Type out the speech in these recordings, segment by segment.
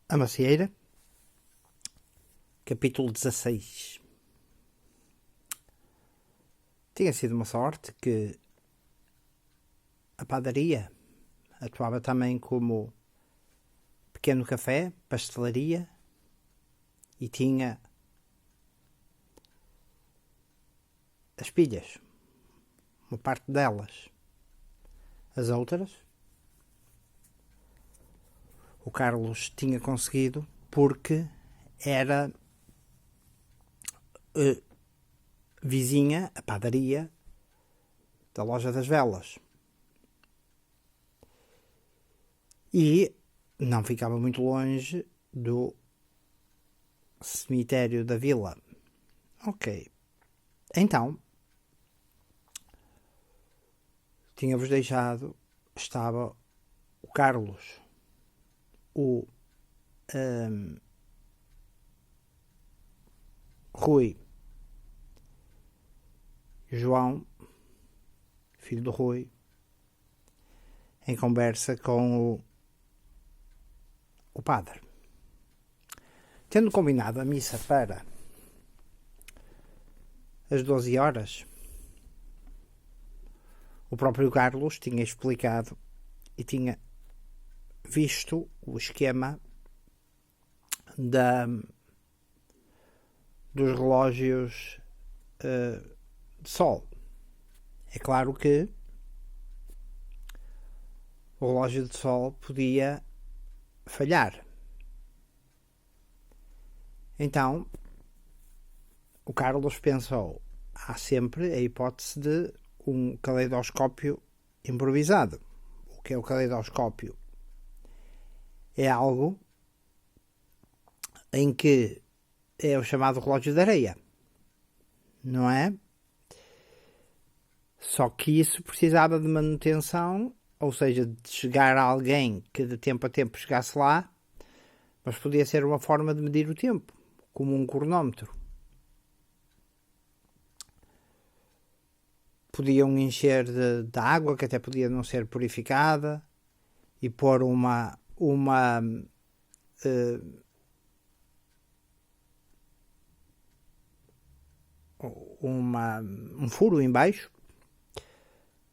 A Macieira, capítulo 16. Tinha sido uma sorte que a padaria atuava também como pequeno café, pastelaria, e tinha as pilhas, uma parte delas. As outras, o Carlos tinha conseguido porque era vizinha, a padaria da loja das velas. E não ficava muito longe do cemitério da vila. Ok. Então, tinha-vos deixado, estava o Carlos, o Rui, João, filho do Rui, em conversa com o padre. Tendo combinado a missa para as 12 horas, o próprio Carlos tinha explicado e tinha visto o esquema dos relógios de sol. É claro que o relógio de sol podia falhar. Então, o Carlos pensou, há sempre a hipótese de um caleidoscópio improvisado. O que é o caleidoscópio? É algo em que é o chamado relógio de areia, não é? Só que isso precisava de manutenção, ou seja, de chegar a alguém que de tempo a tempo chegasse lá, mas podia ser uma forma de medir o tempo, como um cronómetro. Podiam encher de água, que até podia não ser purificada, e pôr um furo em baixo.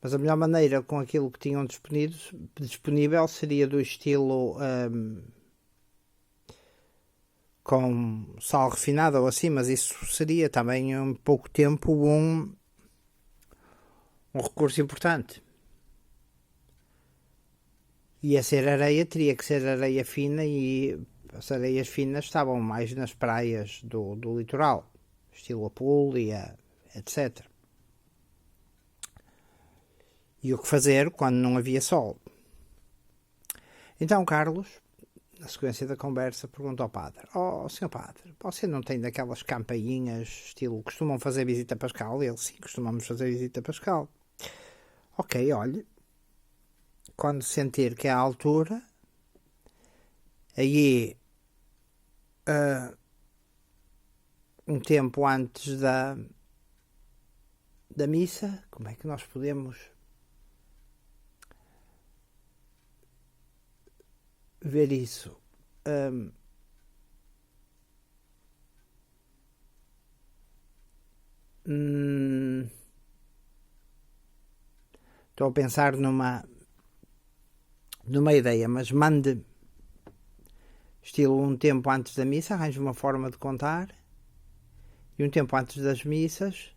Mas a melhor maneira, com aquilo que tinham disponível, seria do estilo com sal refinado ou assim, mas isso seria também em pouco tempo um recurso importante. E a ser areia, teria que ser areia fina, e as areias finas estavam mais nas praias do litoral, estilo Apulia, etc. E o que fazer quando não havia sol? Então Carlos, na sequência da conversa, perguntou ao padre: "Oh, senhor padre, você não tem daquelas campainhas, estilo, costumam fazer visita pascal?" Ele: "Sim, costumamos fazer visita pascal." "Ok, olhe, quando sentir que é a altura, aí um tempo antes da missa, como é que nós podemos ver isso? Estou a pensar numa ideia, mas mande, estilo, um tempo antes da missa, arranje uma forma de contar, e um tempo antes das missas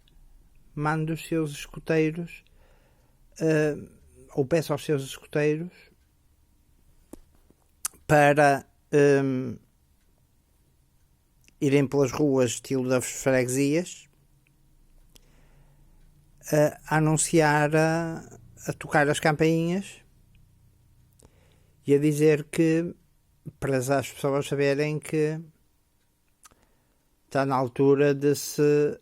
mande os seus escoteiros, ou peça aos seus escoteiros para irem pelas ruas, estilo das freguesias, a anunciar, a tocar as campainhas e a dizer que, para as pessoas saberem que está na altura de se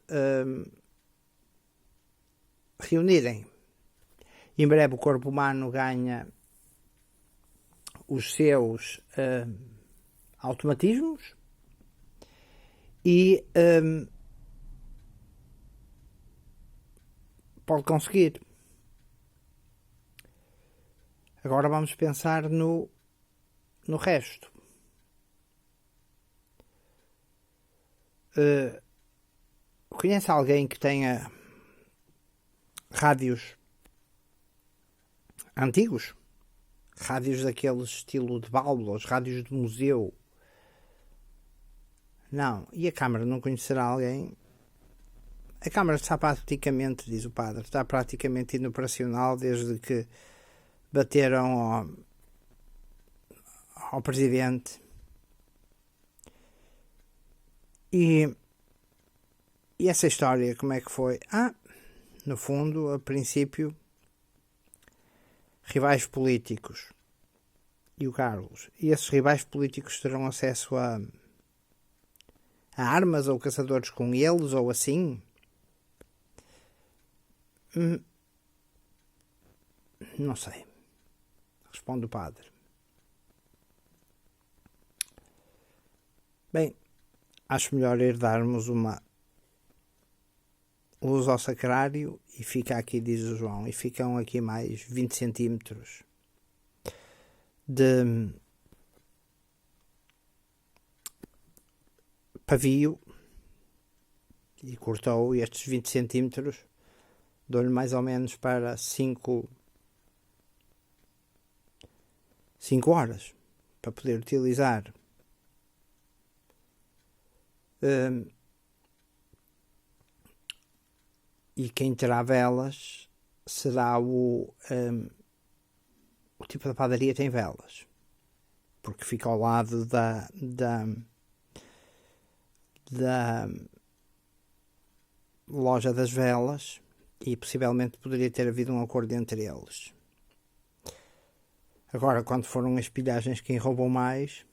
reunirem. Em breve o corpo humano ganha os seus automatismos e pode conseguir. Agora vamos pensar no resto. conhece alguém que tenha rádios antigos? Rádios daquele estilo de válvulas, rádios de museu? Não. E a Câmara não conhecerá alguém? A Câmara está praticamente, diz o padre, está praticamente inoperacional desde que bateram ao Presidente. E essa história, como é que foi? No fundo, a princípio, rivais políticos e o Carlos. E esses rivais políticos terão acesso a armas ou caçadores com eles ou assim? Não sei. Responde o padre. Bem, acho melhor ir darmos uma luz ao sacrário e fica aqui, diz o João, e ficam aqui mais 20 centímetros de pavio e cortou estes 20 centímetros, dou-lhe mais ou menos para 5 horas para poder utilizar. E quem terá velas será o tipo da padaria tem velas, porque fica ao lado da loja das velas e possivelmente poderia ter havido um acordo entre eles. Agora, quando foram as pilhagens quem roubou mais,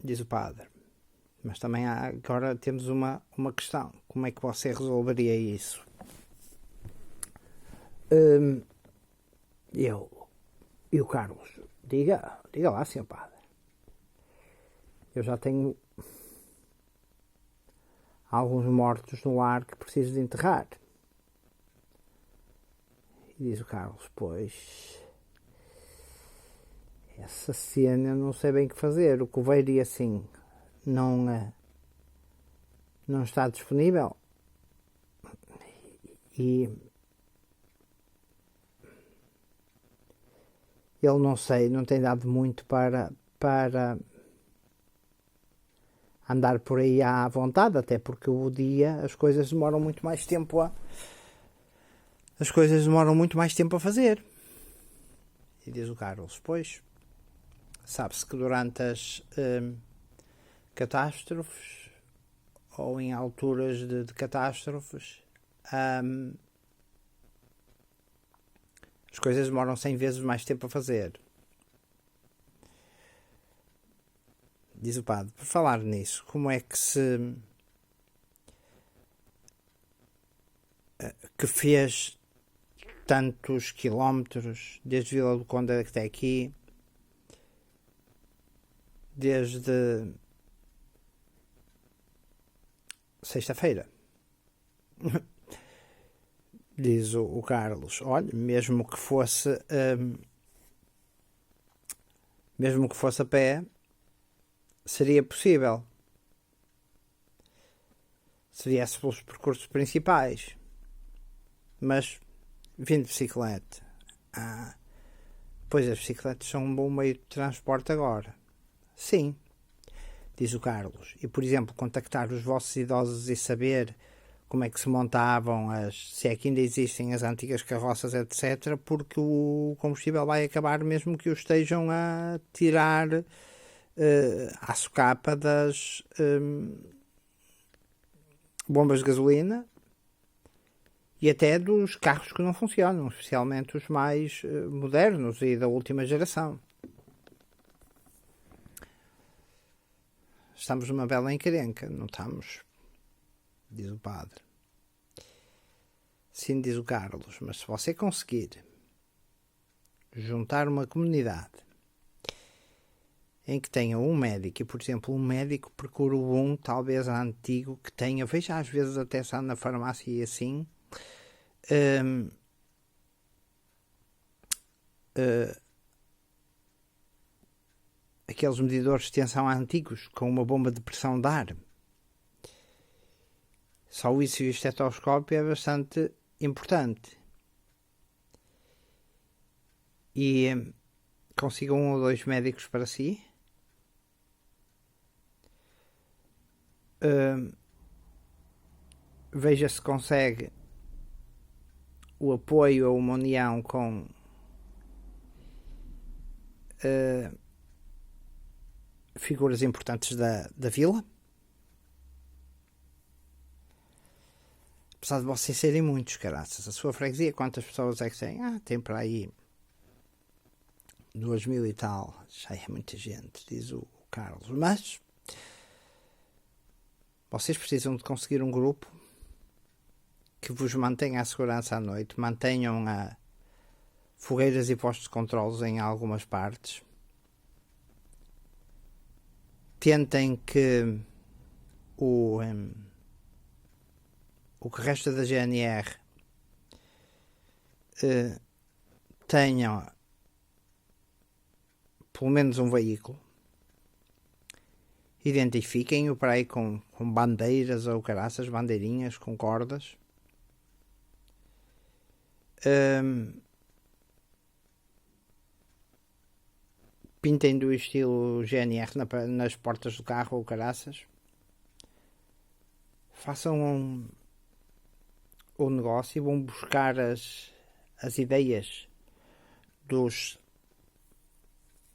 diz o padre, mas também agora temos uma questão. Como é que você resolveria isso? E o Carlos, diga lá, senhor padre. Eu já tenho alguns mortos no ar que preciso de enterrar. E diz o Carlos, pois, essa cena eu não sei bem o que fazer. O coveiro assim não está disponível. E ele não tem dado muito para andar por aí à vontade, até porque o dia as coisas demoram muito mais tempo a fazer. E diz o Carlos, pois, sabe-se que durante as catástrofes ou em alturas de catástrofes as coisas demoram 100 vezes mais tempo a fazer. Diz o padre, por falar nisso, como é que que fez tantos quilómetros desde Vila do Conde até aqui, desde sexta-feira? Diz o Carlos, olha, mesmo que fosse a pé, seria possível se viesse pelos percursos principais, mas vindo de bicicleta. Pois as bicicletas são um bom meio de transporte agora. Sim, diz o Carlos, e por exemplo contactar os vossos idosos e saber como é que se montavam, se é que ainda existem as antigas carroças, etc., porque o combustível vai acabar mesmo que o estejam a tirar à socapa das bombas de gasolina e até dos carros que não funcionam, especialmente os mais modernos e da última geração. Estamos numa bela encrenca, não estamos? Diz o padre. Sim, diz o Carlos, mas se você conseguir juntar uma comunidade em que tenha um médico, e por exemplo um médico procura um talvez antigo que tenha, veja às vezes até está na farmácia e assim, aqueles medidores de tensão antigos com uma bomba de pressão de ar. Só isso e o estetoscópio é bastante importante. E consigam 1 ou 2 médicos para si. Veja se consegue o apoio a uma união com figuras importantes da vila. Apesar de vocês serem muitos, caraças. A sua freguesia, quantas pessoas é que tem? Tem para aí 2.000 e tal. Já é muita gente, diz o Carlos. Mas vocês precisam de conseguir um grupo que vos mantenha a segurança à noite, mantenham fogueiras e postos de controles em algumas partes. Tentem que o que resta da GNR tenha pelo menos um veículo. Identifiquem-o para aí com bandeiras ou caraças, bandeirinhas com cordas. Pintem do estilo GNR nas portas do carro ou caraças. Façam um negócio e vão buscar as ideias dos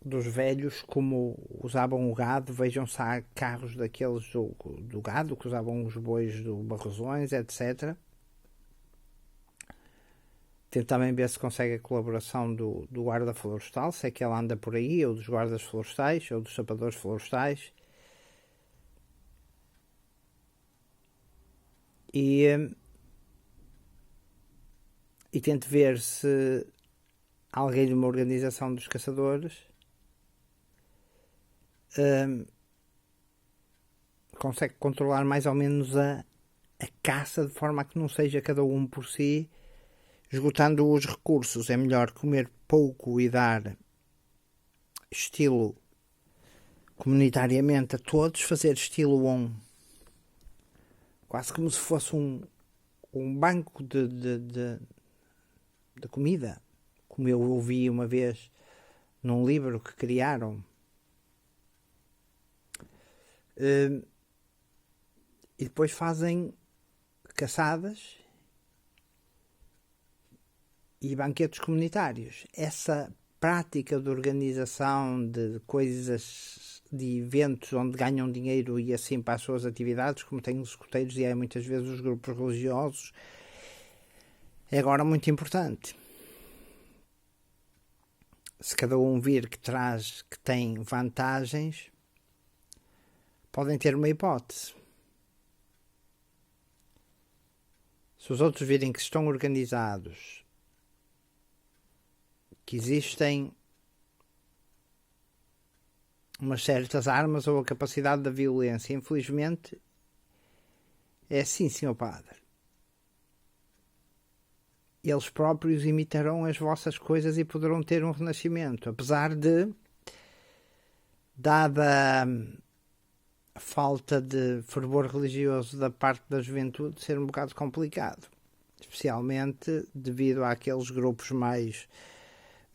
velhos, como usavam o gado. Vejam se há carros daqueles do gado, que usavam os bois do Barrosões, etc. Tente também ver se consegue a colaboração do guarda florestal, se é que ela anda por aí, ou dos guardas florestais, ou dos sapadores florestais. E tente ver se alguém de uma organização dos caçadores consegue controlar mais ou menos a caça, de forma a que não seja cada um por si, esgotando os recursos. É melhor comer pouco e dar estilo comunitariamente a todos, fazer estilo quase como se fosse um banco de comida, como eu ouvi uma vez num livro que criaram. E depois fazem caçadas e banquetes comunitários. Essa prática de organização de coisas, de eventos onde ganham dinheiro e assim para as suas atividades, como tem os escoteiros e muitas vezes os grupos religiosos, é agora muito importante. Se cada um vir que tem vantagens, podem ter uma hipótese. Se os outros virem que estão organizados, que existem umas certas armas ou a capacidade da violência, infelizmente, é assim, Sr. Padre. Eles próprios imitarão as vossas coisas e poderão ter um renascimento, apesar de, dada a falta de fervor religioso da parte da juventude, ser um bocado complicado, especialmente devido àqueles grupos mais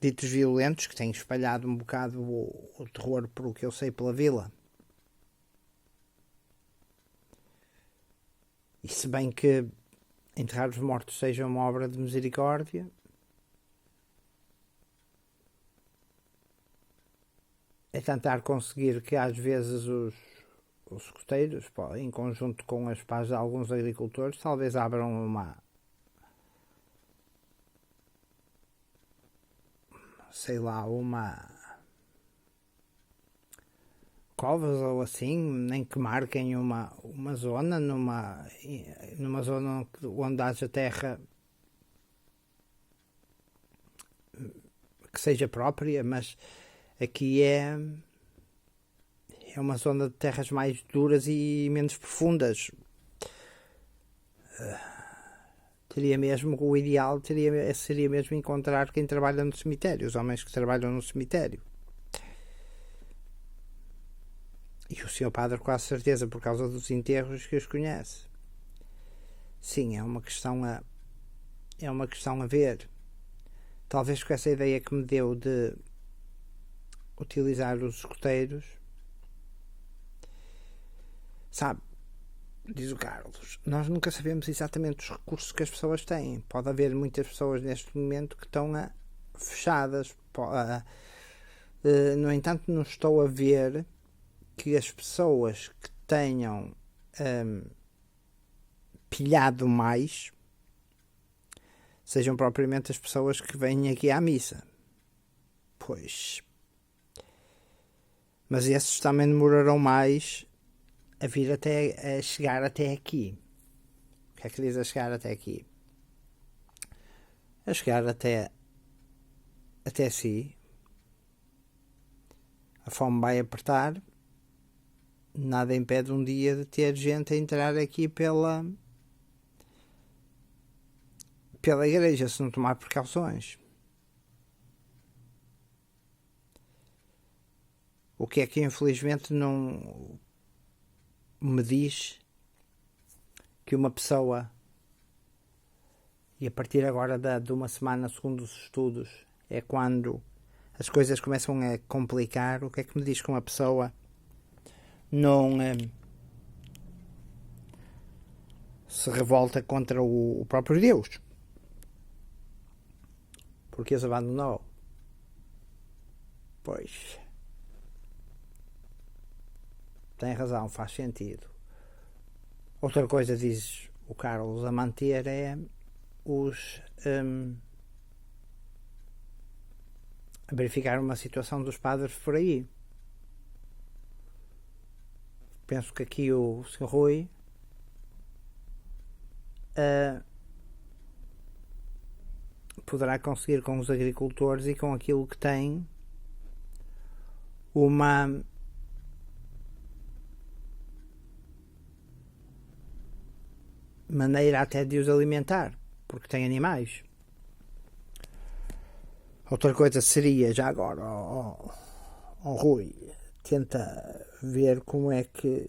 ditos violentos que têm espalhado um bocado o terror, por o que eu sei, pela vila. E se bem que enterrar os mortos seja uma obra de misericórdia, é tentar conseguir que às vezes os escoteiros, em conjunto com as pás de alguns agricultores, talvez abram uma covas ou assim, nem que marquem uma zona numa zona onde haja terra que seja própria, mas aqui é uma zona de terras mais duras e menos profundas. O ideal seria mesmo encontrar quem trabalha no cemitério, os homens que trabalham no cemitério. E o senhor padre, quase certeza, por causa dos enterros, que os conhece. Sim, é uma questão a ver. Talvez com essa ideia que me deu de utilizar os escoteiros, sabe, diz o Carlos, nós nunca sabemos exatamente os recursos que as pessoas têm. Pode haver muitas pessoas neste momento que estão fechadas. No entanto, não estou a ver que as pessoas que tenham pilhado mais sejam propriamente as pessoas que vêm aqui à missa. Pois. Mas esses também demorarão mais a vir a chegar até aqui. O que é que diz a chegar até aqui? A chegar até si. A fome vai apertar. Nada impede um dia de ter gente a entrar aqui pela igreja, se não tomar precauções. O que é que infelizmente não me diz que uma pessoa, e a partir agora de uma semana, segundo os estudos, é quando as coisas começam a complicar, o que é que me diz que uma pessoa não se revolta contra o próprio Deus? Porque os abandonou. Pois. Tem razão, faz sentido. Outra coisa, diz o Carlos, a manter é os a verificar uma situação dos padres por aí. Penso que aqui o Sr. Rui poderá conseguir com os agricultores e com aquilo que tem uma maneira até de os alimentar, porque tem animais. Outra coisa seria, já agora, Rui, tenta ver como é que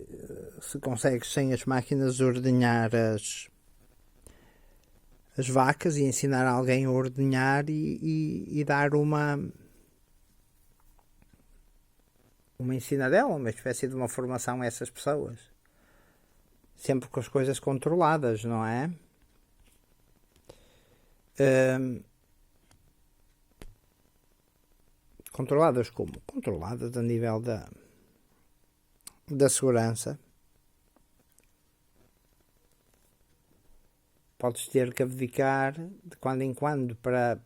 se consegue, sem as máquinas, ordenhar as vacas e ensinar alguém a ordenhar e dar uma ensinadela, uma espécie de uma formação a essas pessoas. Sempre com as coisas controladas, não é? Controladas como? Controladas a nível da segurança. Podes ter que abdicar de quando em quando para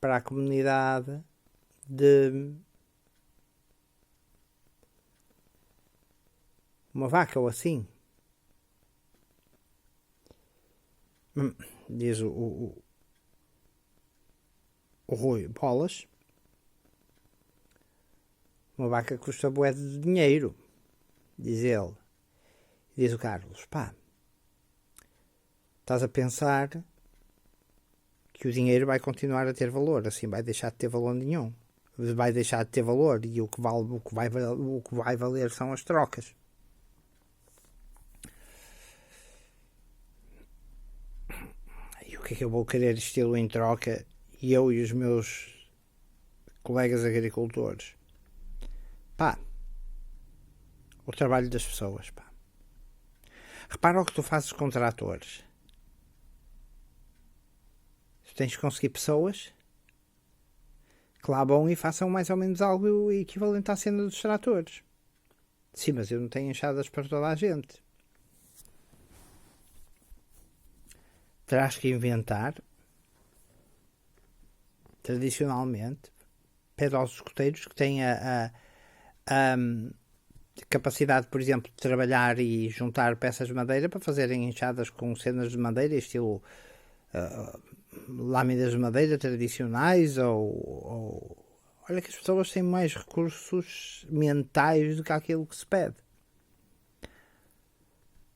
a comunidade de uma vaca ou assim. Diz o Rui, bolas. Uma vaca custa bué de dinheiro, diz ele. Diz o Carlos, pá, estás a pensar que o dinheiro vai continuar a ter valor, assim vai deixar de ter valor nenhum. Vai deixar de ter valor e o que vai valer são as trocas. E o que é que eu vou querer estilo em troca, eu e os meus colegas agricultores? Pá, o trabalho das pessoas, pá. Repara o que tu fazes com tratores. Tu tens que conseguir pessoas que lá vão e façam mais ou menos algo equivalente à cena dos tratores. Sim, mas eu não tenho enxadas para toda a gente. Terás que inventar, tradicionalmente, pede aos escoteiros que têm a capacidade, por exemplo, de trabalhar e juntar peças de madeira para fazerem enxadas com cenas de madeira, estilo lâminas de madeira tradicionais ou... Olha que as pessoas têm mais recursos mentais do que aquilo que se pede.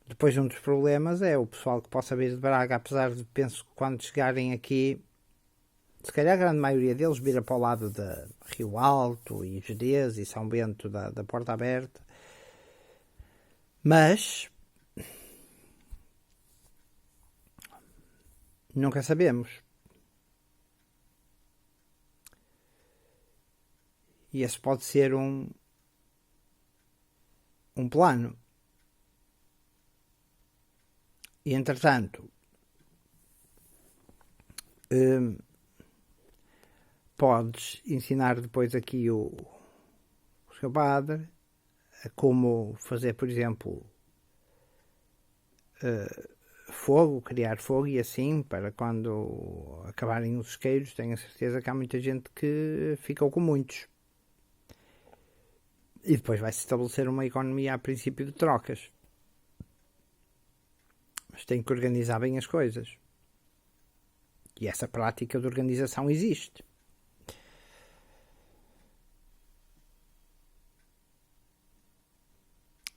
Depois, um dos problemas é o pessoal que possa vir de Braga, apesar de, penso que quando chegarem aqui, se calhar a grande maioria deles vira para o lado de Rio Alto e Jerez e São Bento da Porta Aberta. Mas nunca sabemos. E esse pode ser um plano. E, entretanto, podes ensinar depois aqui o seu padre a como fazer, por exemplo, fogo, criar fogo e assim, para quando acabarem os isqueiros, tenho a certeza que há muita gente que ficou com muitos. E depois vai-se estabelecer uma economia a princípio de trocas. Mas tem que organizar bem as coisas. E essa prática de organização existe.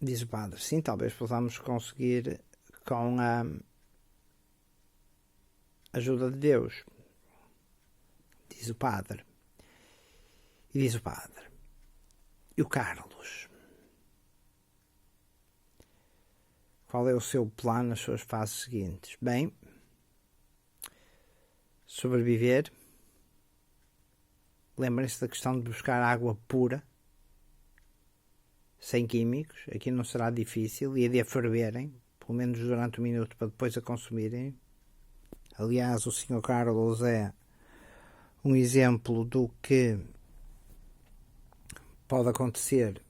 Diz o padre, sim, talvez possamos conseguir com a ajuda de Deus. Diz o padre. E diz o padre, e o Carlos? Qual é o seu plano nas suas fases seguintes? Bem, sobreviver. Lembrem-se da questão de buscar água pura, sem químicos. Aqui não será difícil, e de a ferverem, pelo menos durante um minuto, para depois a consumirem. Aliás, o Sr. Carlos é um exemplo do que pode acontecer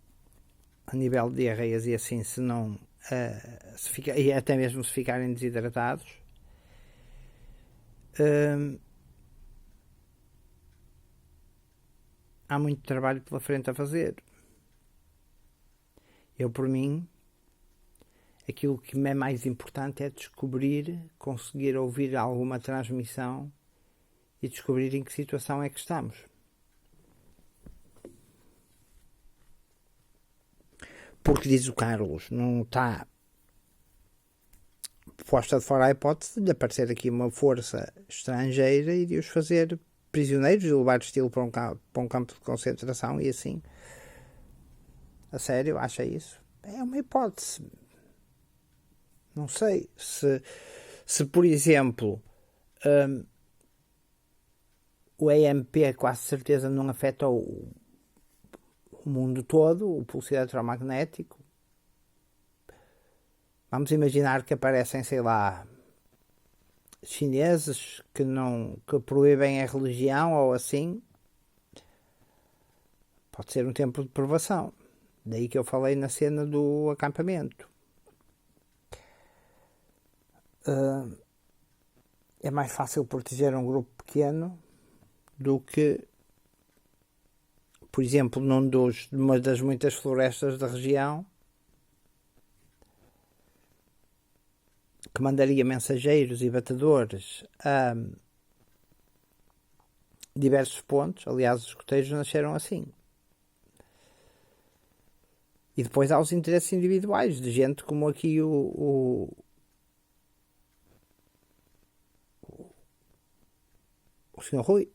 a nível de diarreias e assim, se não e até mesmo se ficarem desidratados. Há muito trabalho pela frente a fazer. Eu, por mim, aquilo que me é mais importante é descobrir, conseguir ouvir alguma transmissão e descobrir em que situação é que estamos. Porque, diz o Carlos, não está posta de fora a hipótese de aparecer aqui uma força estrangeira e de os fazer prisioneiros e levar o estilo para um campo de concentração e assim. A sério, acha isso? É uma hipótese. Não sei se por exemplo, o EMP quase certeza não afeta o mundo todo, o pulso eletromagnético. Vamos imaginar que aparecem, sei lá, chineses que proíbem a religião ou assim. Pode ser um tempo de provação. Daí que eu falei na cena do acampamento. É mais fácil proteger um grupo pequeno do que, por exemplo, numa das muitas florestas da região, que mandaria mensageiros e batedores a diversos pontos. Aliás, os escoteiros nasceram assim. E depois há os interesses individuais de gente como aqui o Sr. Rui.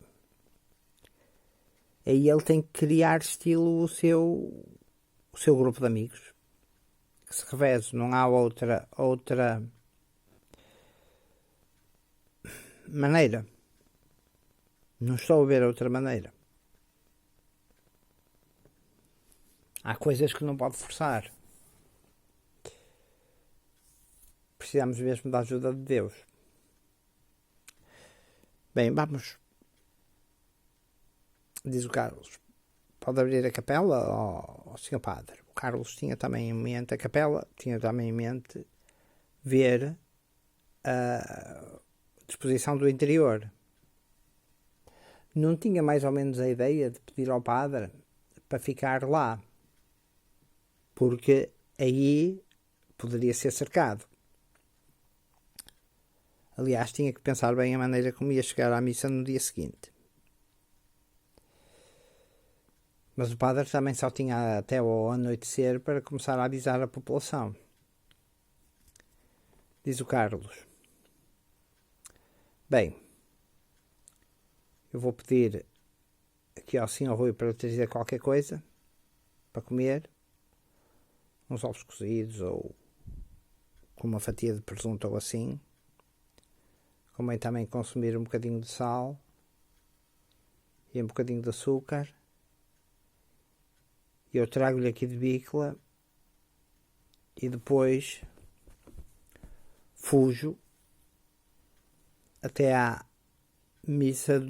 Aí ele tem que criar estilo o seu grupo de amigos, que se reveze. Não há outra maneira. Não estou a ver outra maneira. Há coisas que não pode forçar. Precisamos mesmo da ajuda de Deus. Bem, vamos. Diz o Carlos. Pode abrir a capela ao Sr. Padre. O Carlos tinha também em mente a capela, tinha também em mente ver a disposição do interior. Não tinha mais ou menos a ideia de pedir ao padre para ficar lá, porque aí poderia ser cercado. Aliás, tinha que pensar bem a maneira como ia chegar à missa no dia seguinte. Mas o padre também só tinha até ao anoitecer para começar a avisar a população. Diz o Carlos. Bem, eu vou pedir aqui ao Sr. Rui para lhe trazer qualquer coisa para comer, uns ovos cozidos ou com uma fatia de presunto ou assim. Convém também consumir um bocadinho de sal e um bocadinho de açúcar. Eu trago-lhe aqui de bicla e depois fujo até à missa de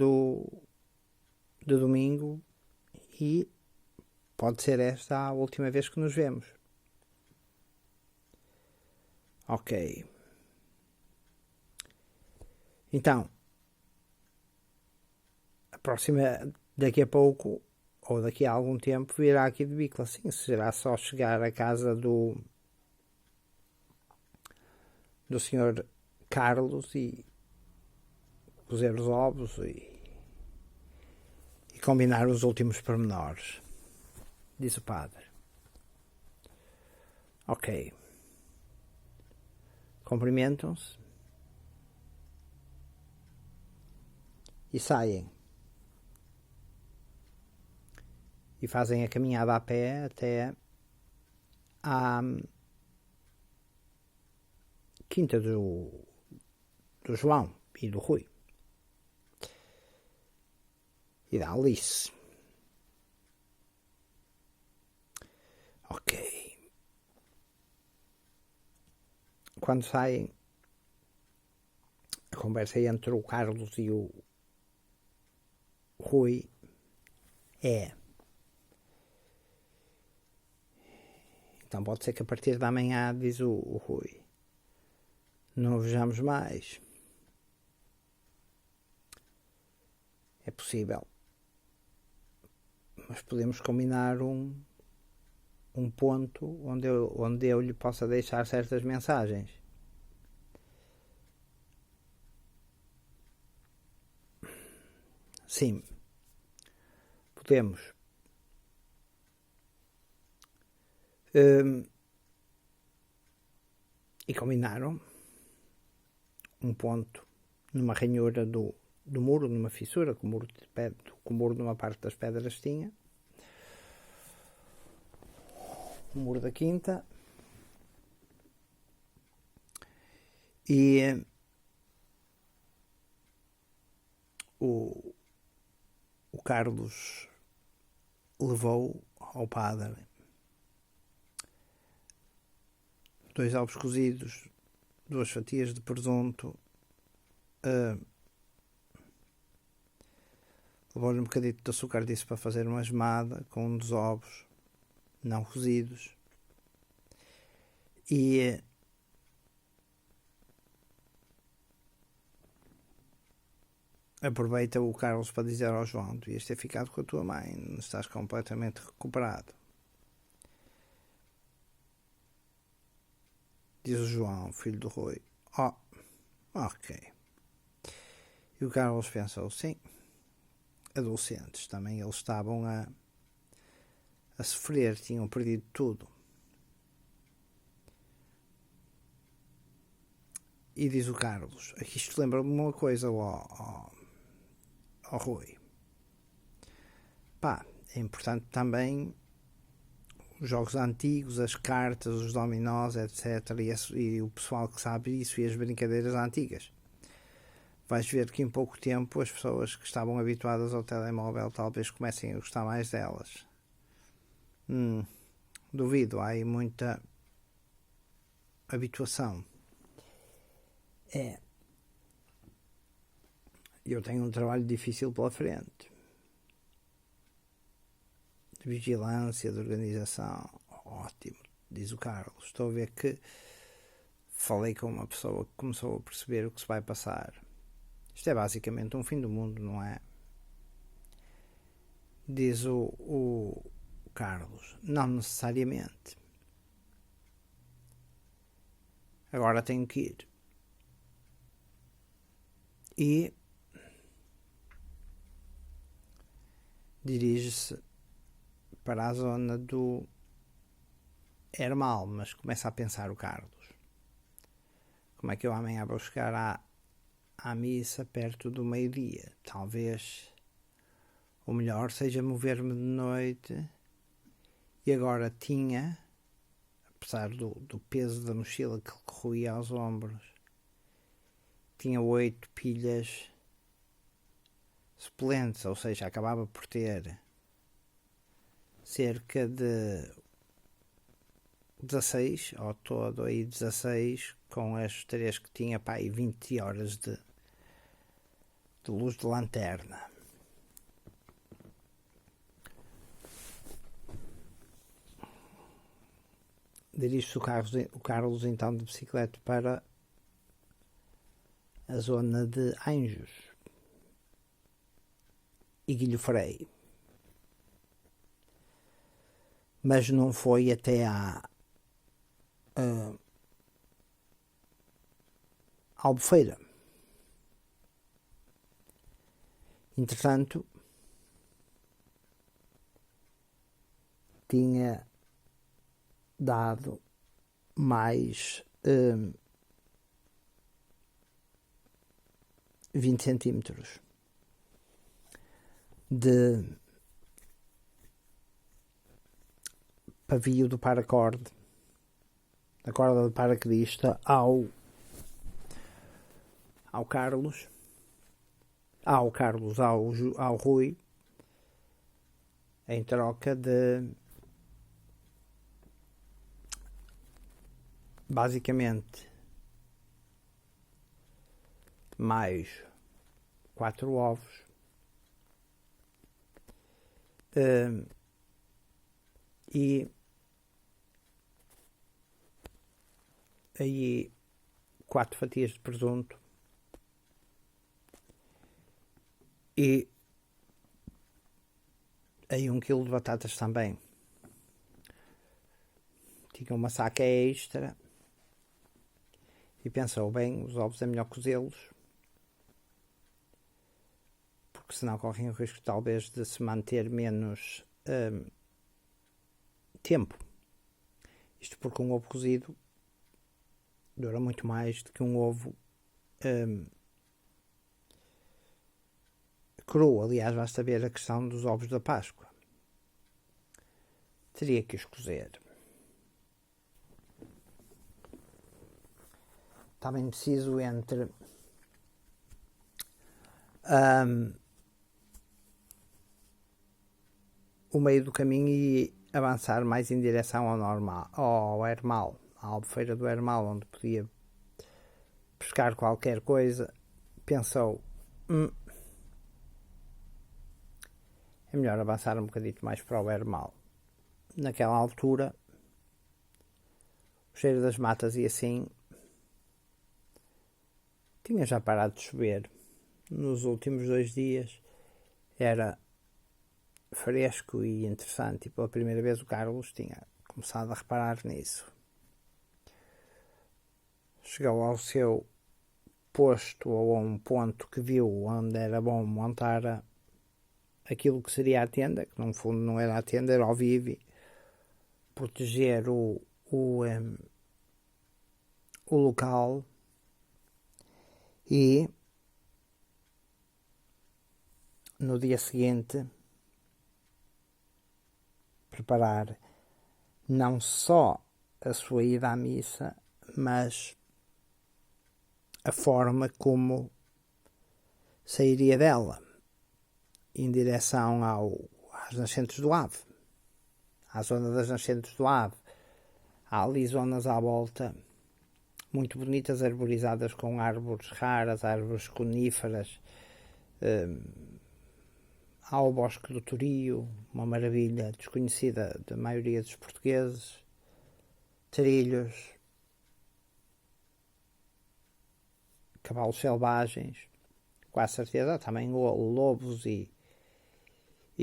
domingo e pode ser esta a última vez que nos vemos. Ok. Então, a próxima, daqui a pouco, ou daqui a algum tempo, virá aqui de bicla. Sim, será só chegar à casa do senhor Carlos e cozer os ovos e combinar os últimos pormenores, disse o padre. Ok. Cumprimentam-se e saem. E fazem a caminhada a pé até à quinta do João e do Rui. E da Alice. Ok. Quando saem, a conversa entre o Carlos e o Rui é: então pode ser que a partir da manhã, diz o Rui, não o vejamos mais. É possível. Mas podemos combinar um ponto onde eu lhe possa deixar certas mensagens. Sim, podemos. E combinaram um ponto numa ranhura do muro, numa fissura que o muro numa parte das pedras tinha. O muro da quinta. E o Carlos levou ao padre 2 ovos cozidos, 2 fatias de presunto, levou-lhe um bocadinho de açúcar, disse para fazer uma gemada com um dos ovos não cozidos. E aproveita o Carlos para dizer ao João: devias ter ficado com a tua mãe, não estás completamente recuperado. Diz o João, filho do Rui: ok. E o Carlos pensou: sim, adolescentes, também eles estavam a sofrer, tinham perdido tudo. E diz o Carlos: aqui isto lembra-me uma coisa ao Rui. É importante também os jogos antigos, as cartas, os dominós, etc. E o pessoal que sabe isso e as brincadeiras antigas. Vais ver que em pouco tempo as pessoas que estavam habituadas ao telemóvel talvez comecem a gostar mais delas. Duvido, há aí muita habituação. Eu tenho um trabalho difícil pela frente. De vigilância, de organização. Ótimo, diz o Carlos. Estou a ver que falei com uma pessoa que começou a perceber o que se vai passar. Isto é basicamente um fim do mundo, não é? Diz o Carlos: não necessariamente. Agora tenho que ir. E dirige-se para a zona do Hermal, mas começa a pensar o Carlos: como é que eu amanhã vou chegar à missa perto do meio-dia? Talvez o melhor seja mover-me de noite. E agora tinha a apesar do peso da mochila que lhe corroía aos ombros. Tinha 8 pilhas suplentes, ou seja, acabava por ter cerca de 16, ao todo aí 16, com as 3 que tinha, pá, e 20 horas de luz de lanterna. Dirige-se o Carlos então de bicicleta para a zona de Anjos e Guilho Frei, mas não foi até à Albufeira. Entretanto, tinha dado mais 20 centímetros de pavio do paracorde, da corda do paraquedista ao Carlos, ao Rui, em troca de basicamente mais 4 ovos, e aí 4 fatias de presunto e aí 1 quilo de batatas também. Tinha uma saca extra e pensou, bem, os ovos é melhor cozê-los, porque senão correm o risco talvez de se manter menos tempo. Isto porque um ovo cozido dura muito mais do que um ovo cru. Aliás, basta ver a questão dos ovos da Páscoa. Teria que os cozer. Estava indeciso entre o meio do caminho e avançar mais em direção ao Hermal, à Albufeira do Hermal, onde podia pescar qualquer coisa. Pensou, é melhor avançar um bocadito mais para o Hermal. Naquela altura, o cheiro das matas e assim tinha já parado de chover. Nos últimos 2 dias era fresco e interessante, e pela primeira vez o Carlos tinha começado a reparar nisso. Chegou ao seu posto, ou a um ponto que viu onde era bom montar aquilo que seria a tenda, que no fundo não era a tenda, era o vive, proteger o local, e no dia seguinte preparar não só a sua ida à missa, mas a forma como sairia dela em direção às nascentes do Ave, à zona das nascentes do Ave. Há ali zonas à volta muito bonitas, arborizadas com árvores raras, árvores coníferas. Há o Bosque do Torio, uma maravilha desconhecida da maioria dos portugueses. Trilhos, cavalos selvagens, com a certeza também lobos e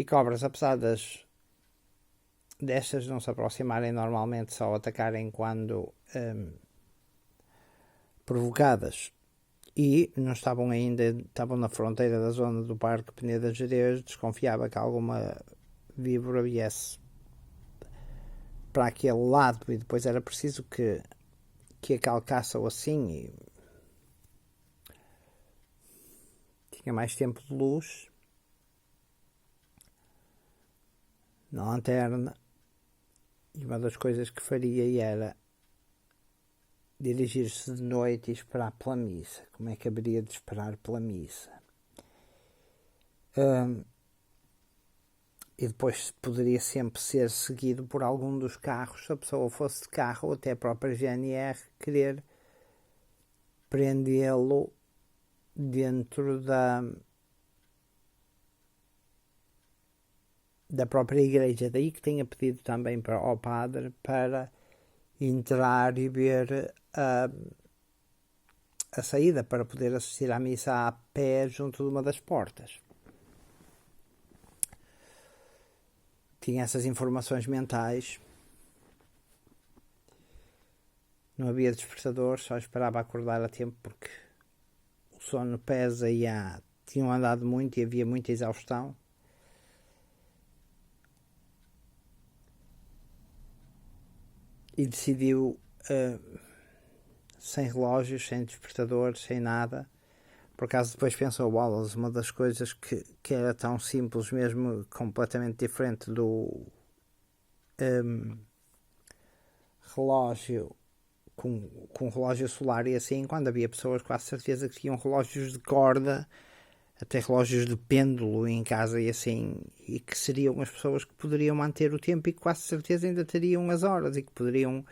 cobras, apesar destas não se aproximarem normalmente, só atacarem quando provocadas. E não estavam na fronteira da zona do Parque Peneda Gerês. Desconfiava que alguma víbora viesse para aquele lado, e depois era preciso que a calcasse-o assim, e tinha mais tempo de luz na lanterna, E uma das coisas que faria era dirigir-se de noite e esperar pela missa. Como é que haveria de esperar pela missa? E depois poderia sempre ser seguido por algum dos carros, se a pessoa fosse de carro, ou até a própria GNR querer prendê-lo dentro da própria igreja. Daí que tenha pedido também ao padre para entrar e ver a saída, para poder assistir à missa a pé junto de uma das portas. Tinha essas informações mentais. Não havia despertador, só esperava acordar a tempo porque o sono pesa e tinham andado muito e havia muita exaustão. E decidiu, sem relógios, sem despertador, sem nada. Por acaso depois pensou, Wallace, uma das coisas que era tão simples, mesmo completamente diferente do relógio com relógio solar e assim, quando havia pessoas quase certeza que tinham relógios de corda, até relógios de pêndulo em casa e assim, e que seriam as pessoas que poderiam manter o tempo e que quase certeza ainda teriam as horas e que poderiam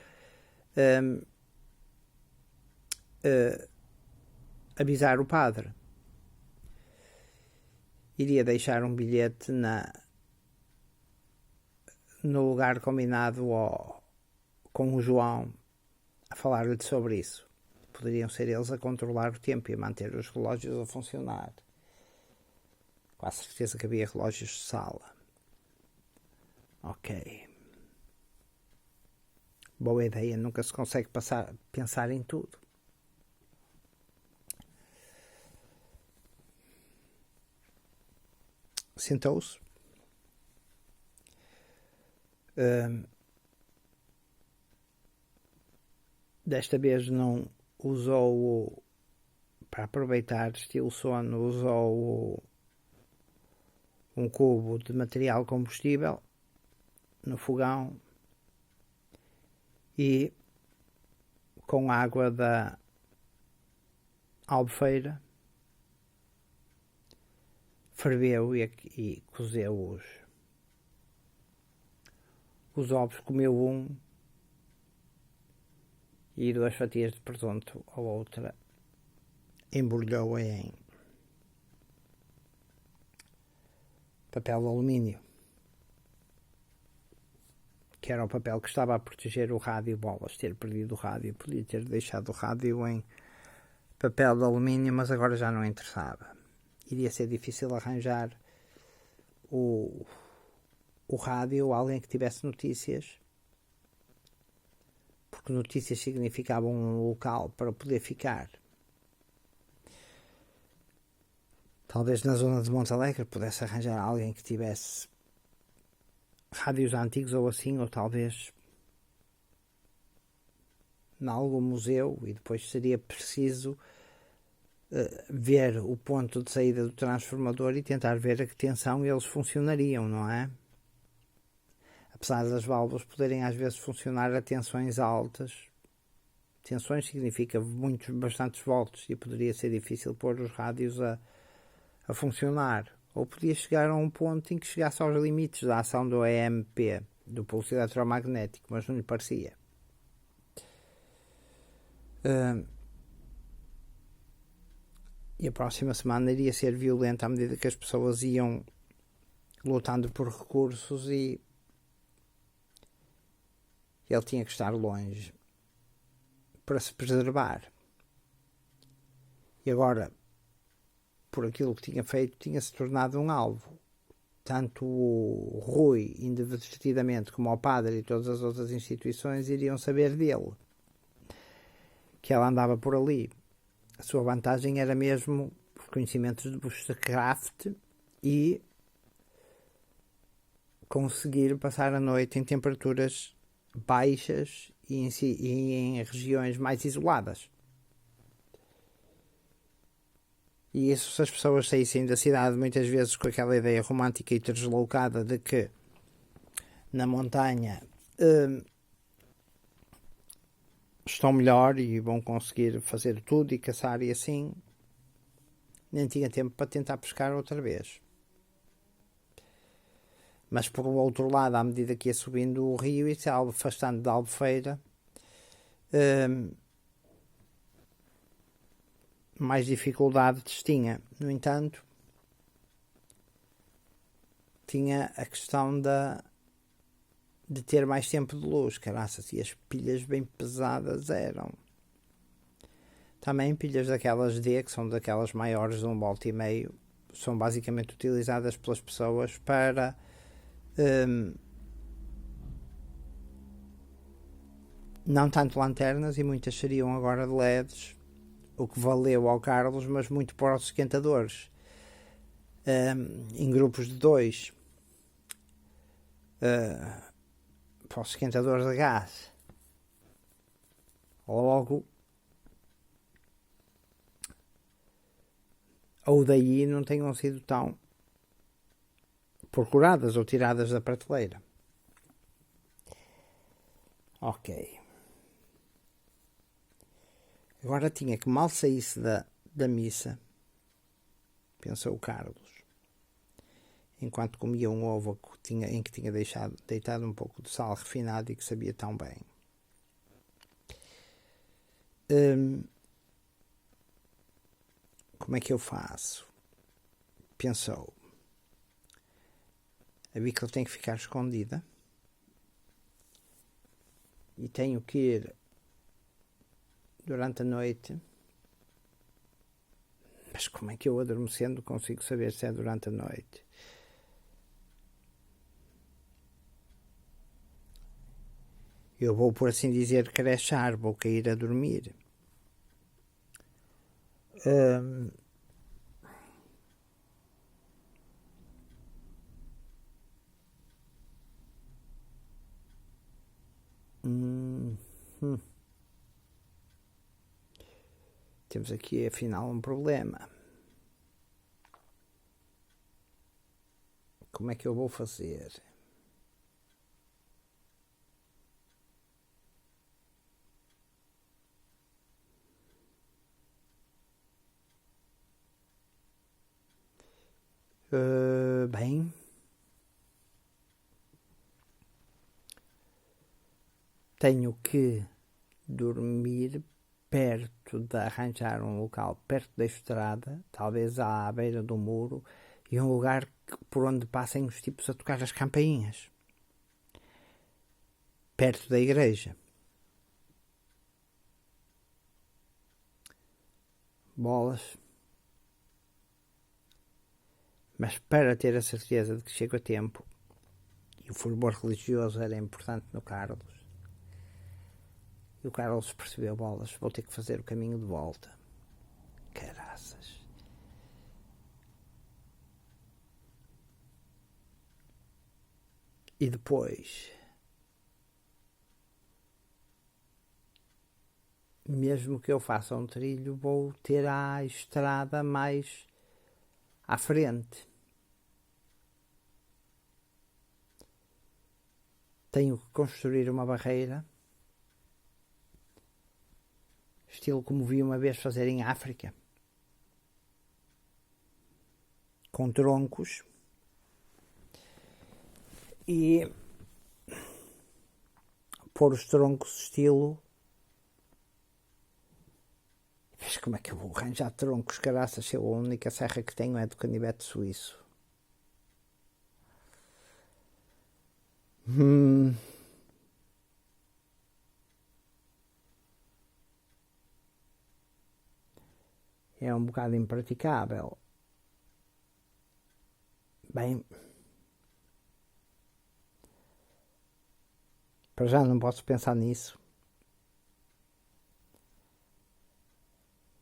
avisar o padre. Iria deixar um bilhete no lugar combinado com o João a falar-lhe sobre isso. Poderiam ser eles a controlar o tempo e a manter os relógios a funcionar. Quase certeza que havia relógios de sala. Ok. Boa ideia, nunca se consegue pensar em tudo. Sentou-se. Desta vez não usou, para aproveitar estilo sono, usou um cubo de material combustível no fogão e com água da albufeira ferveu e cozeu os ovos, comeu um e 2 fatias de presunto, a outra embrulhou em papel de alumínio, que era o papel que estava a proteger o rádio. Bolas, ter perdido o rádio, podia ter deixado o rádio em papel de alumínio, mas agora já não interessava. Iria ser difícil arranjar o rádio ou alguém que tivesse notícias, porque notícias significavam um local para poder ficar. Talvez na zona de Montalegre pudesse arranjar alguém que tivesse rádios antigos ou assim, ou talvez em algum museu, e depois seria preciso ver o ponto de saída do transformador e tentar ver a que tensão eles funcionariam, não é? Apesar das válvulas poderem às vezes funcionar a tensões altas. Tensões significa bastantes volts e poderia ser difícil pôr os rádios a funcionar. Ou podia chegar a um ponto em que chegasse aos limites da ação do EMP, do pulso eletromagnético, mas não lhe parecia. E a próxima semana iria ser violenta à medida que as pessoas iam lutando por recursos e ele tinha que estar longe para se preservar. E agora, por aquilo que tinha feito, tinha-se tornado um alvo. Tanto o Rui, inadvertidamente, como o padre e todas as outras instituições iriam saber dele, que ela andava por ali. A sua vantagem era mesmo os conhecimentos de bushcraft e conseguir passar a noite em temperaturas baixas e em regiões mais isoladas. E isso, se as pessoas saíssem da cidade muitas vezes com aquela ideia romântica e deslocada de que na montanha estão melhor e vão conseguir fazer tudo e caçar e assim. Nem tinha tempo para tentar pescar outra vez. Mas por outro lado, à medida que ia subindo o rio e se afastando da Albufeira, mais dificuldades tinha. No entanto, tinha a questão de ter mais tempo de luz, caraças, e as pilhas bem pesadas eram. Também pilhas daquelas D, que são daquelas maiores de 1,5 V, são basicamente utilizadas pelas pessoas para não tanto lanternas, e muitas seriam agora de LEDs, o que valeu ao Carlos, mas muito para os esquentadores, em grupos de 2, para os esquentadores de gás. Logo, ou daí não tenham sido tão procuradas ou tiradas da prateleira. Ok. Agora tinha que mal saísse da missa, pensou o Carlos, enquanto comia um ovo em que tinha deitado um pouco de sal refinado e que sabia tão bem. Como é que eu faço? Pensou. A bicla tem que ficar escondida e tenho que ir durante a noite. Mas como é que eu, adormecendo, consigo saber se é durante a noite? Eu vou, por assim dizer, crechar, vou cair a dormir. Temos aqui, afinal, um problema. Como é que eu vou fazer? Bem, tenho que dormir perto de arranjar um local perto da estrada, talvez à beira do muro, e um lugar por onde passem os tipos a tocar as campainhas, perto da igreja. Bolas. Mas para ter a certeza de que chego a tempo, e o fervor religioso era importante no Carlos, e o Carlos percebeu, bolas, vou ter que fazer o caminho de volta. Caraças. E depois, mesmo que eu faça um trilho, vou ter a estrada mais à frente. Tenho que construir uma barreira, estilo como vi uma vez fazer em África, com troncos, e pôr os troncos estilo. Mas como é que eu vou arranjar troncos, caraças, se a única serra que tenho é do canivete suíço? É um bocado impraticável. Bem, para já não posso pensar nisso.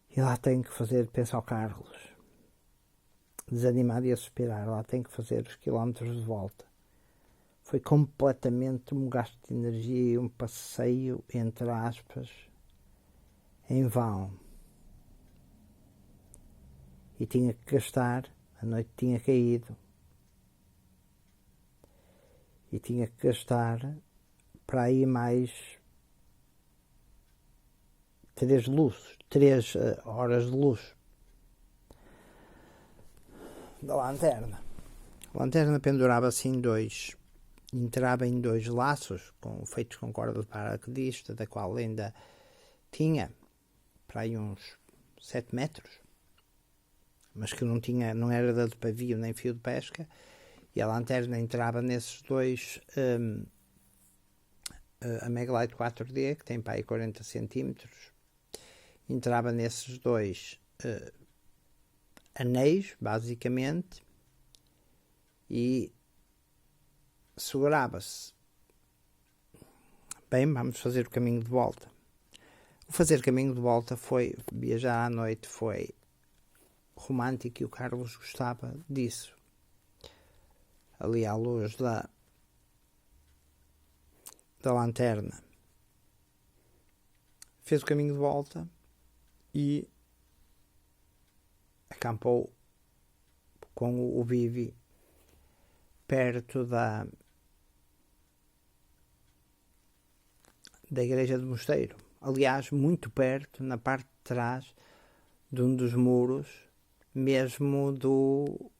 E lá tenho que fazer, pensa ao Carlos, desanimado e a suspirar, lá tenho que fazer os quilómetros de volta. Foi completamente um gasto de energia e um passeio, entre aspas, em vão. E tinha que gastar, a noite tinha caído, e tinha que gastar para aí mais 3 horas de luz da lanterna. A lanterna pendurava-se entrava em 2 laços feitos com corda de paraquedista, da qual ainda tinha para aí uns 7 metros, mas que não era de pavio nem fio de pesca, e a lanterna entrava nesses 2, a Meglite 4D, que tem para aí 40 cm, entrava nesses 2 anéis, basicamente, e segurava-se. Bem, vamos fazer o caminho de volta. O fazer caminho de volta viajar à noite foi romântico, e o Carlos gostava disso. Ali à luz da lanterna. Fez o caminho de volta e acampou com o Vivi perto da igreja de Mosteiro. Aliás, muito perto, na parte de trás de um dos muros, mesmo do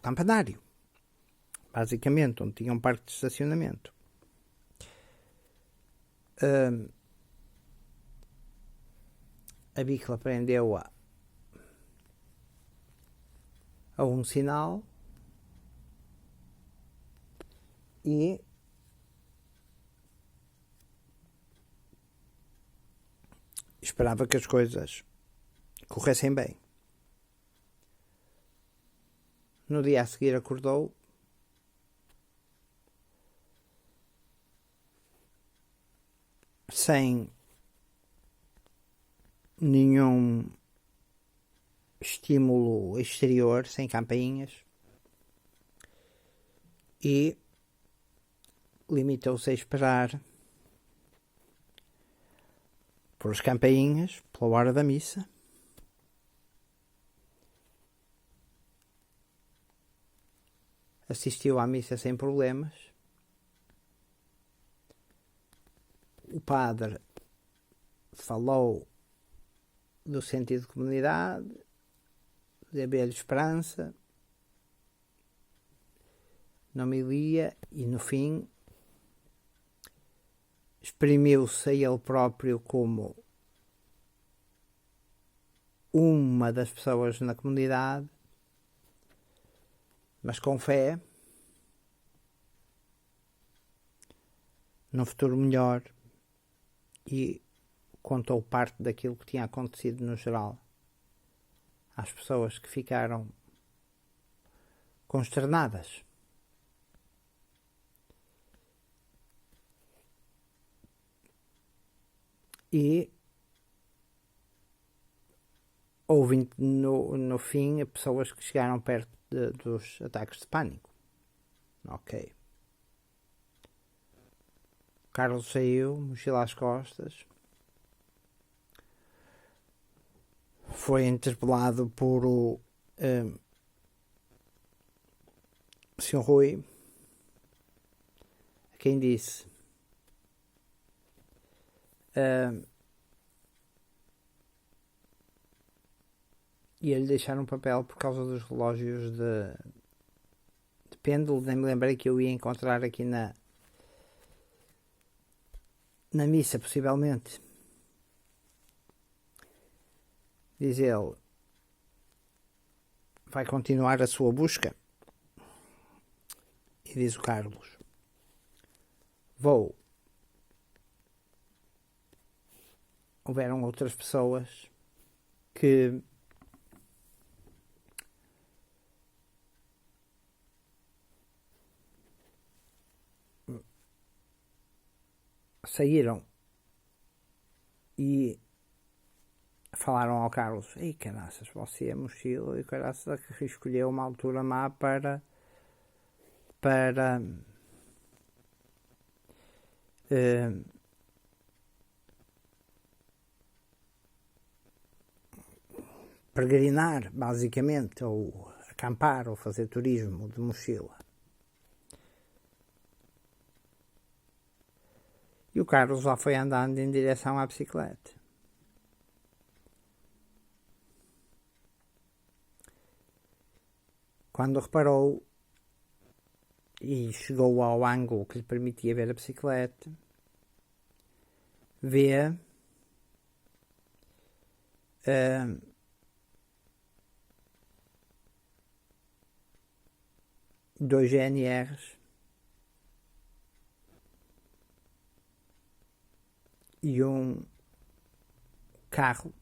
campanário. Basicamente, onde tinha um parque de estacionamento. A bicla prendeu a um sinal e esperava que as coisas corressem bem. No dia a seguir acordou sem nenhum estímulo exterior, sem campainhas, e limitou-se a esperar por as campainhas, pela hora da missa. Assistiu à missa sem problemas. O padre falou do sentido de comunidade, de haver esperança, na homilia, e no fim exprimiu-se a ele próprio como uma das pessoas na comunidade, mas com fé num futuro melhor, e contou parte daquilo que tinha acontecido no geral às pessoas, que ficaram consternadas. E houve no fim pessoas que chegaram perto dos ataques de pânico. Ok. Carlos saiu, mochila às costas, foi interpelado por o Sr. Rui, a quem disse ia-lhe deixar um papel por causa dos relógios de pêndulo. Nem me lembrei que eu ia encontrar aqui na missa, possivelmente. Diz ele, vai continuar a sua busca? E diz o Carlos, vou. Houveram outras pessoas que saíram e falaram ao Carlos, ei caraças, você é mochila, e caraças, que escolheu uma altura má para peregrinar, basicamente, ou acampar, ou fazer turismo de mochila. E o Carlos lá foi andando em direção à bicicleta. Quando reparou e chegou ao ângulo que lhe permitia ver a bicicleta, vê dois GNRs e um carro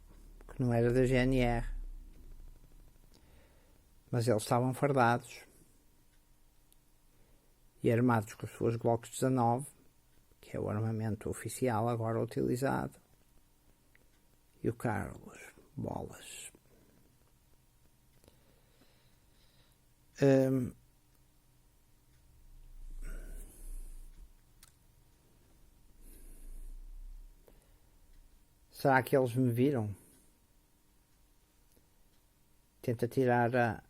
que não era da GNR, mas eles estavam fardados e armados com as suas Glocks 19, que é o armamento oficial agora utilizado. E o Carlos, bolas. Será que eles me viram? Tenta tirar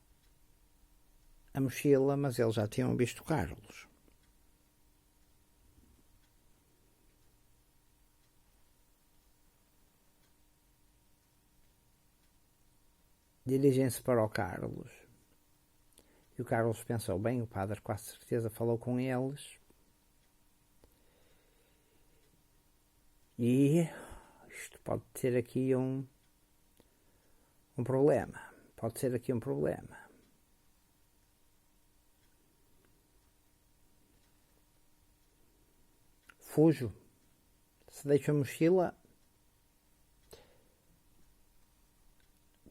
a mochila, mas eles já tinham visto o Carlos. Dirigem-se para o Carlos. E o Carlos pensou, bem, o padre com certeza falou com eles. E isto pode ter aqui um problema. Pode ser aqui um problema. Fujo. Se deixo a mochila,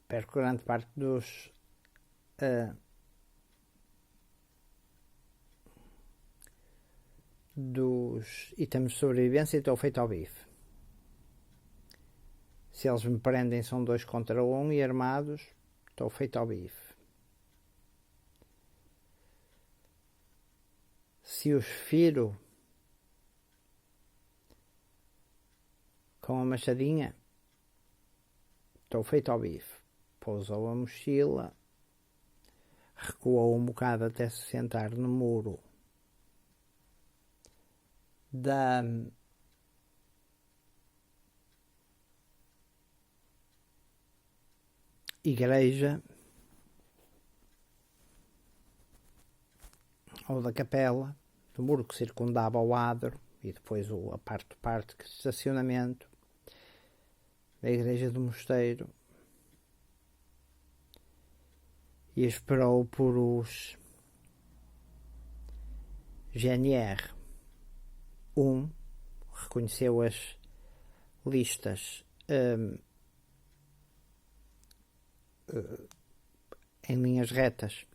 perco grande parte dos itens de sobrevivência e estou feito ao bife. Se eles me prendem são 2 contra 1 e armados, estou feito ao bife. Se os firo com a machadinha, estou feito ao bife. Pousou a mochila, recuou um bocado até se sentar no muro da igreja ou da capela, do muro que circundava o adro e depois a parte de estacionamento da igreja do mosteiro, e esperou por os GNR. Reconheceu as listas em linhas retas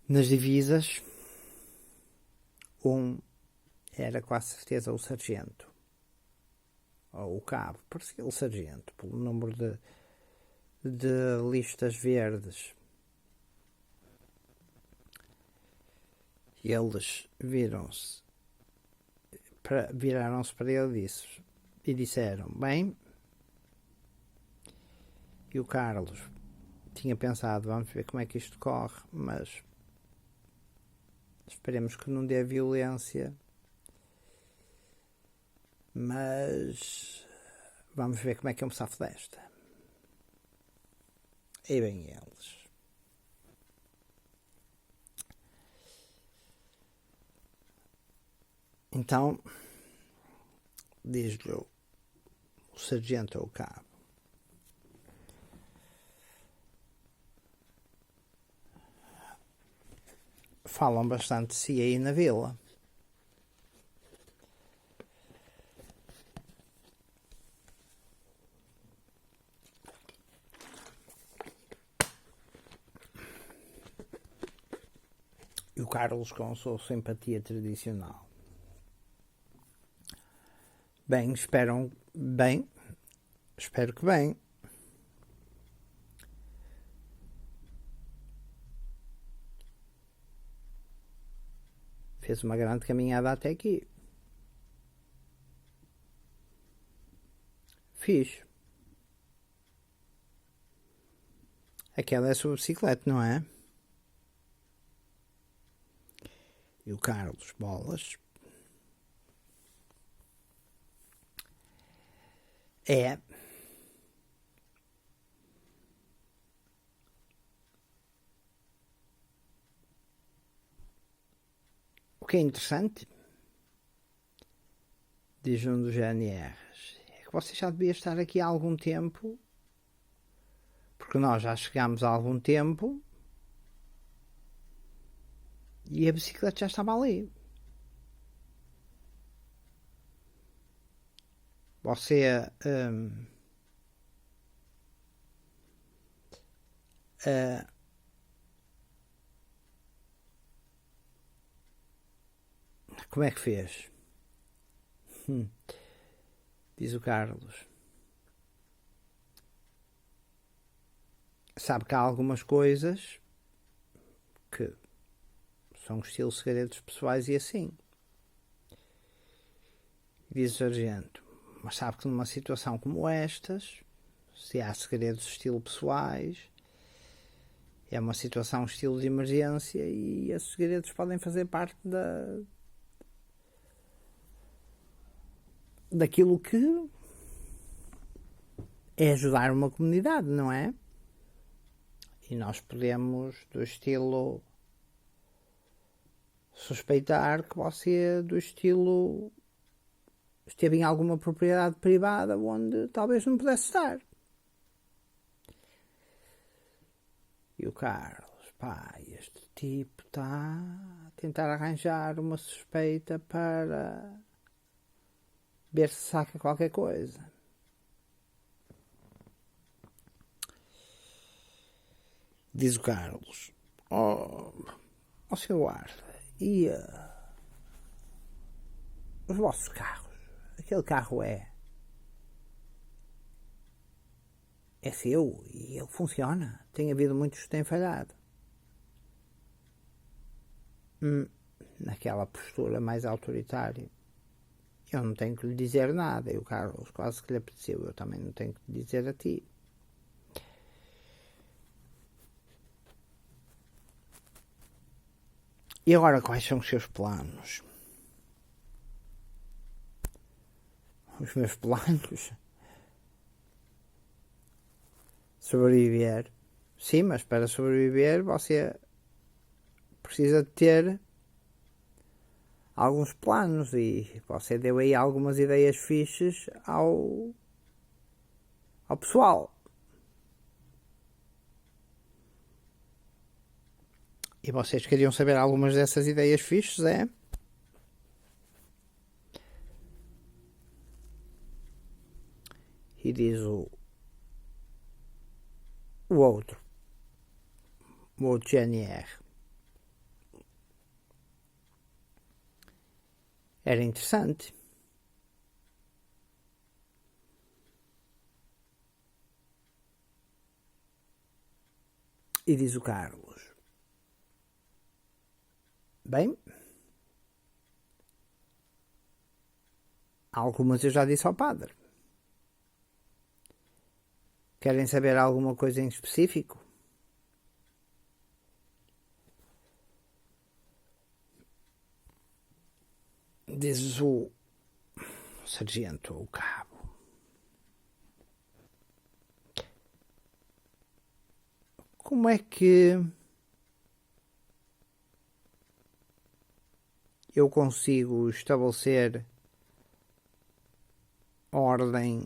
nas divisas. Era quase certeza o sargento ou o cabo, parecia o sargento pelo número de listas verdes. E eles viraram-se para ele e disseram, bem, e o Carlos tinha pensado, vamos ver como é que isto corre, mas esperemos que não dê violência, mas vamos ver como é que eu me safo desta. E bem eles. Então, diz-lhe o sargento ao cabo, falam bastante de si aí na vila. E o Carlos com a sua simpatia tradicional. Bem, espero que bem. Fez uma grande caminhada até aqui. Fiz. Aquela é a sua bicicleta, não é? E o Carlos, bolas. É. O que é interessante, diz um dos GNRs, é que você já devia estar aqui há algum tempo, porque nós já chegámos há algum tempo e a bicicleta já estava ali. Você como é que fez? Diz o Carlos. Sabe que há algumas coisas que são estilo segredos pessoais e assim. Diz o sargento. Mas sabe que numa situação como estas, se há segredos estilo pessoais, é uma situação estilo de emergência e esses segredos podem fazer parte daquilo que é ajudar uma comunidade, não é? E nós podemos, do estilo, suspeitar que você, do estilo, esteve em alguma propriedade privada onde talvez não pudesse estar. E o Carlos, pá, este tipo está a tentar arranjar uma suspeita para ver se saca qualquer coisa. Diz o Carlos, seu guarda, e os vossos carros? Aquele carro é seu e ele funciona? Tem havido muitos que têm falhado. Naquela postura mais autoritária. Eu não tenho que lhe dizer nada. E o Carlos quase que lhe apeteceu. Eu também não tenho que lhe dizer a ti. E agora, quais são os seus planos? Os meus planos? Sobreviver. Sim, mas para sobreviver você precisa ter alguns planos e você deu aí algumas ideias fixes ao pessoal. E vocês queriam saber algumas dessas ideias fixes, é? E diz o outro GNR. Era interessante. E diz o Carlos. Bem, algumas eu já disse ao padre. Querem saber alguma coisa em específico? Diz o sargento, o cabo. Como é que eu consigo estabelecer ordem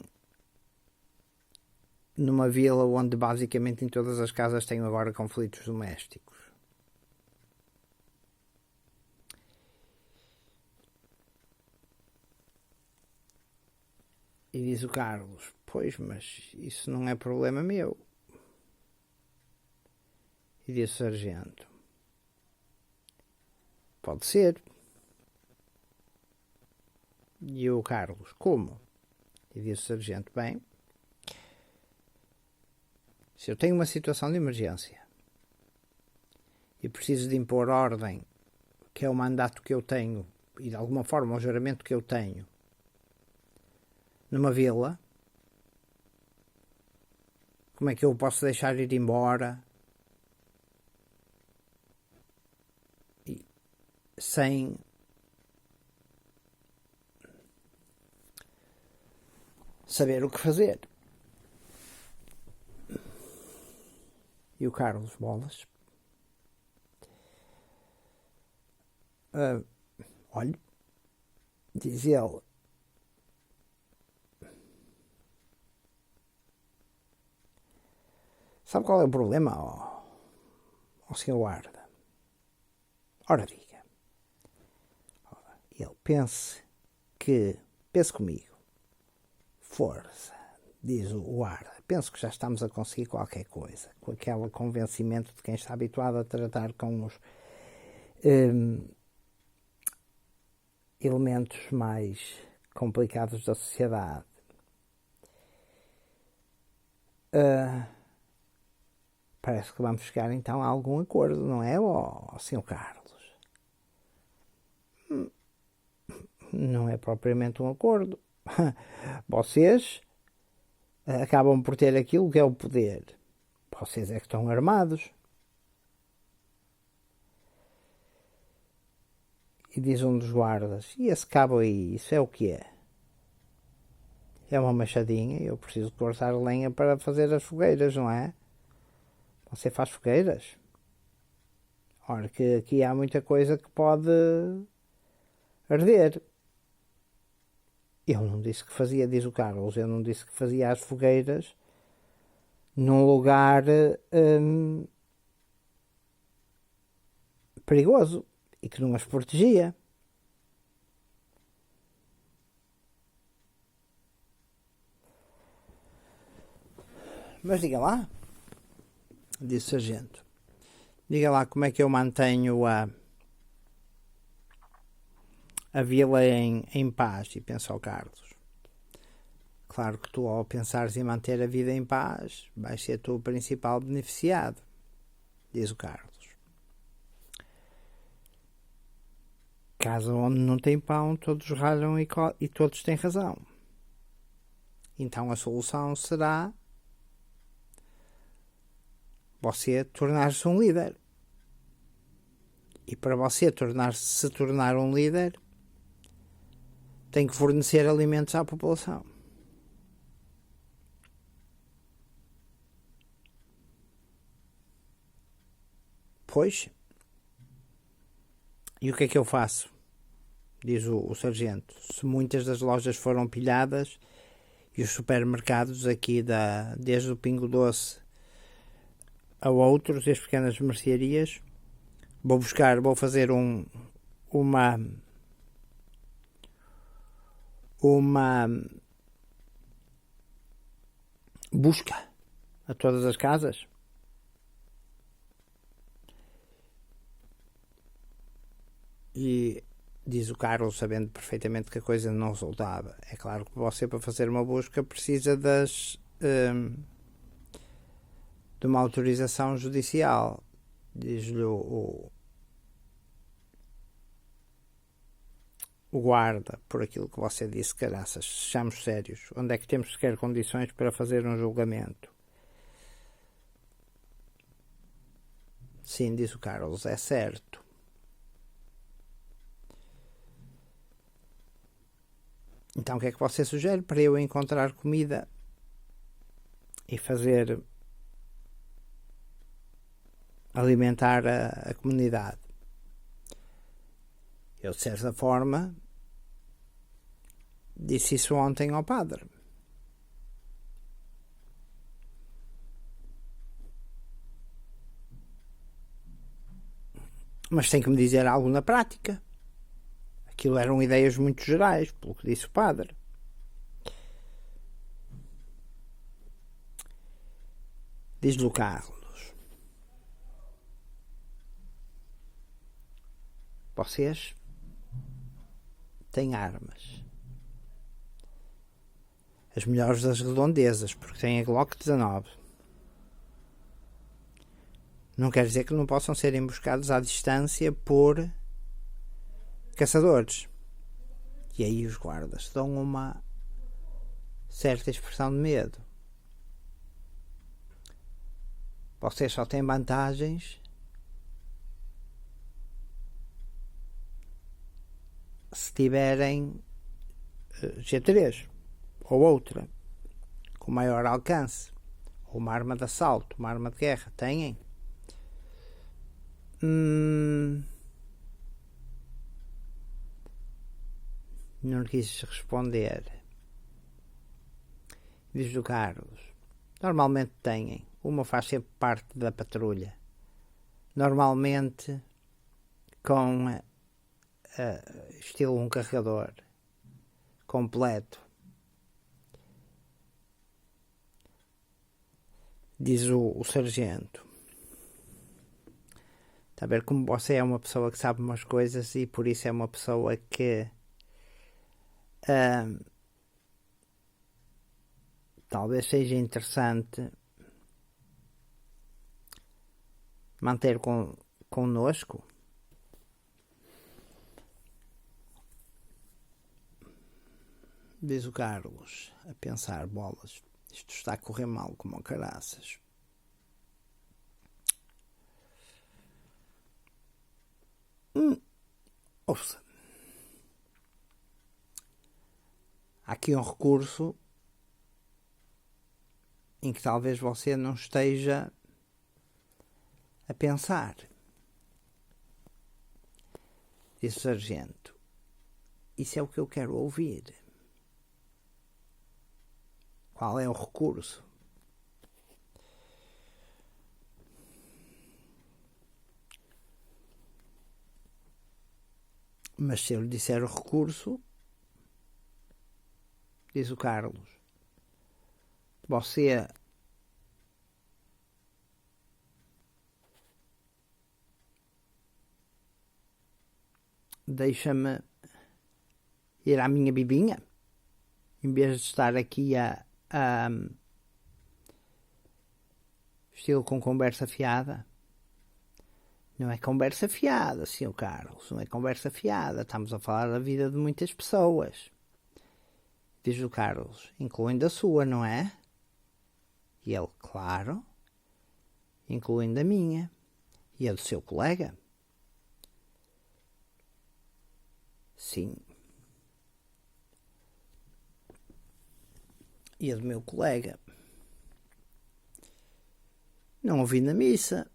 numa vila onde basicamente em todas as casas tenho agora conflitos domésticos? E diz o Carlos, pois, mas isso não é problema meu. E diz o sargento, pode ser. E o Carlos, como? E diz o sargento, bem, se eu tenho uma situação de emergência e preciso de impor ordem, que é o mandato que eu tenho, e de alguma forma o juramento que eu tenho, numa vila, como é que eu posso deixar ir embora sem saber o que fazer. E o Carlos Bolas, olha, diz ele, sabe qual é o problema, ó senhor guarda? Ora diga. Ele pense comigo. Força, diz o guarda. Penso que já estamos a conseguir qualquer coisa, com aquele convencimento de quem está habituado a tratar com os elementos mais complicados da sociedade. Parece que vamos chegar então a algum acordo, não é, Sr. Carlos? Não é propriamente um acordo. Vocês acabam por ter aquilo que é o poder. Vocês é que estão armados. E diz um dos guardas, e esse cabo aí, isso é o que é? É uma machadinha, eu preciso cortar lenha para fazer as fogueiras, não é? Você faz fogueiras? Ora, que aqui há muita coisa que pode arder. Eu não disse que fazia, diz o Carlos, eu não disse que fazia as fogueiras num lugar perigoso e que não as protegia. Mas diga lá, disse o sargento, diga lá como é que eu mantenho a vila em paz. E pensa ao Carlos, claro que tu, ao pensares em manter a vida em paz, vais ser tu o principal beneficiado, diz o Carlos. Casa onde não tem pão, todos ralham e todos têm razão. Então a solução será você tornar-se um líder. E para você se tornar um líder, tem que fornecer alimentos à população. Pois, e o que é que eu faço? Diz o sargento. Se muitas das lojas foram pilhadas e os supermercados aqui, desde o Pingo Doce a outros, e as pequenas mercearias, vou fazer uma busca a todas as casas. E diz o Carlos, sabendo perfeitamente que a coisa não resultava. É claro que você, para fazer uma busca, precisa de uma autorização judicial. Diz-lhe o guarda, por aquilo que você disse, caraças, sejamos sérios. Onde é que temos sequer condições para fazer um julgamento? Sim, diz o Carlos, é certo. Então o que é que você sugere para eu encontrar comida e fazer alimentar a comunidade? Eu, de certa forma, disse isso ontem ao padre. Mas tem que me dizer algo na prática. Aquilo eram ideias muito gerais, pelo que disse o padre. Diz-lhe o Carlos. Vocês têm armas. As melhores das redondezas, porque têm a Glock 19. Não quer dizer que não possam ser emboscados à distância por caçadores. E aí os guardas dão uma certa expressão de medo. Vocês só têm vantagens se tiverem G3 ou outra. com maior alcance, ou uma arma de assalto, uma arma de guerra, têm? Não quis responder. Diz o Carlos: normalmente têm. Uma faz sempre parte da patrulha. Normalmente com estilo um carregador completo. Diz o sargento. Está a ver como você é uma pessoa que sabe umas coisas e por isso é uma pessoa que talvez seja interessante manter connosco. Diz o Carlos, a pensar: bolas, isto está a correr mal como caraças. Ouça, há aqui um recurso em que talvez você não esteja a pensar. Diz o sargento: isso é o que eu quero ouvir. Qual é o recurso? Mas se eu lhe disser o recurso, diz o Carlos, você deixa-me ir à minha bibinha, em vez de estar aqui a estilo com conversa fiada. Não é conversa fiada, Sr. Carlos, não é conversa fiada. Estamos a falar da vida de muitas pessoas. Diz o Carlos, incluindo a sua, não é? E ele, claro, incluindo a minha e a do seu colega. Sim. E a do meu colega. Não ouvi na missa,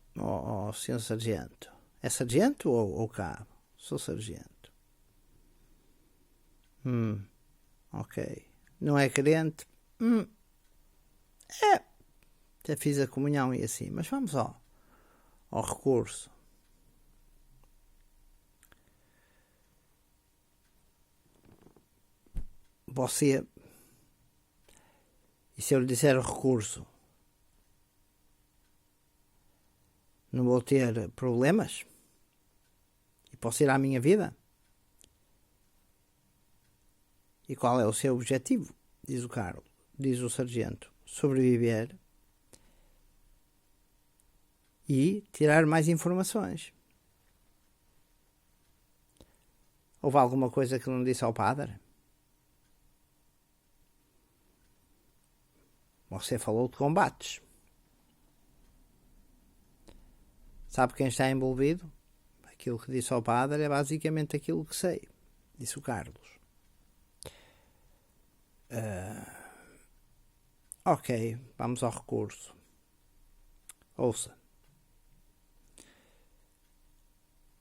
Sr. Sargento. É sargento ou cabo? Sou sargento. Ok. Não é crente? É. Já fiz a comunhão e assim. Mas vamos ao recurso. Você... E se eu lhe disser o recurso, não vou ter problemas? E posso ir à minha vida? E qual é o seu objetivo? Diz o Carlos. Diz o sargento. Sobreviver e tirar mais informações. Houve alguma coisa que não disse ao padre? Você falou de combates. Sabe quem está envolvido? Aquilo que disse ao padre é basicamente aquilo que sei, disse o Carlos. Ok, vamos ao recurso. Ouça.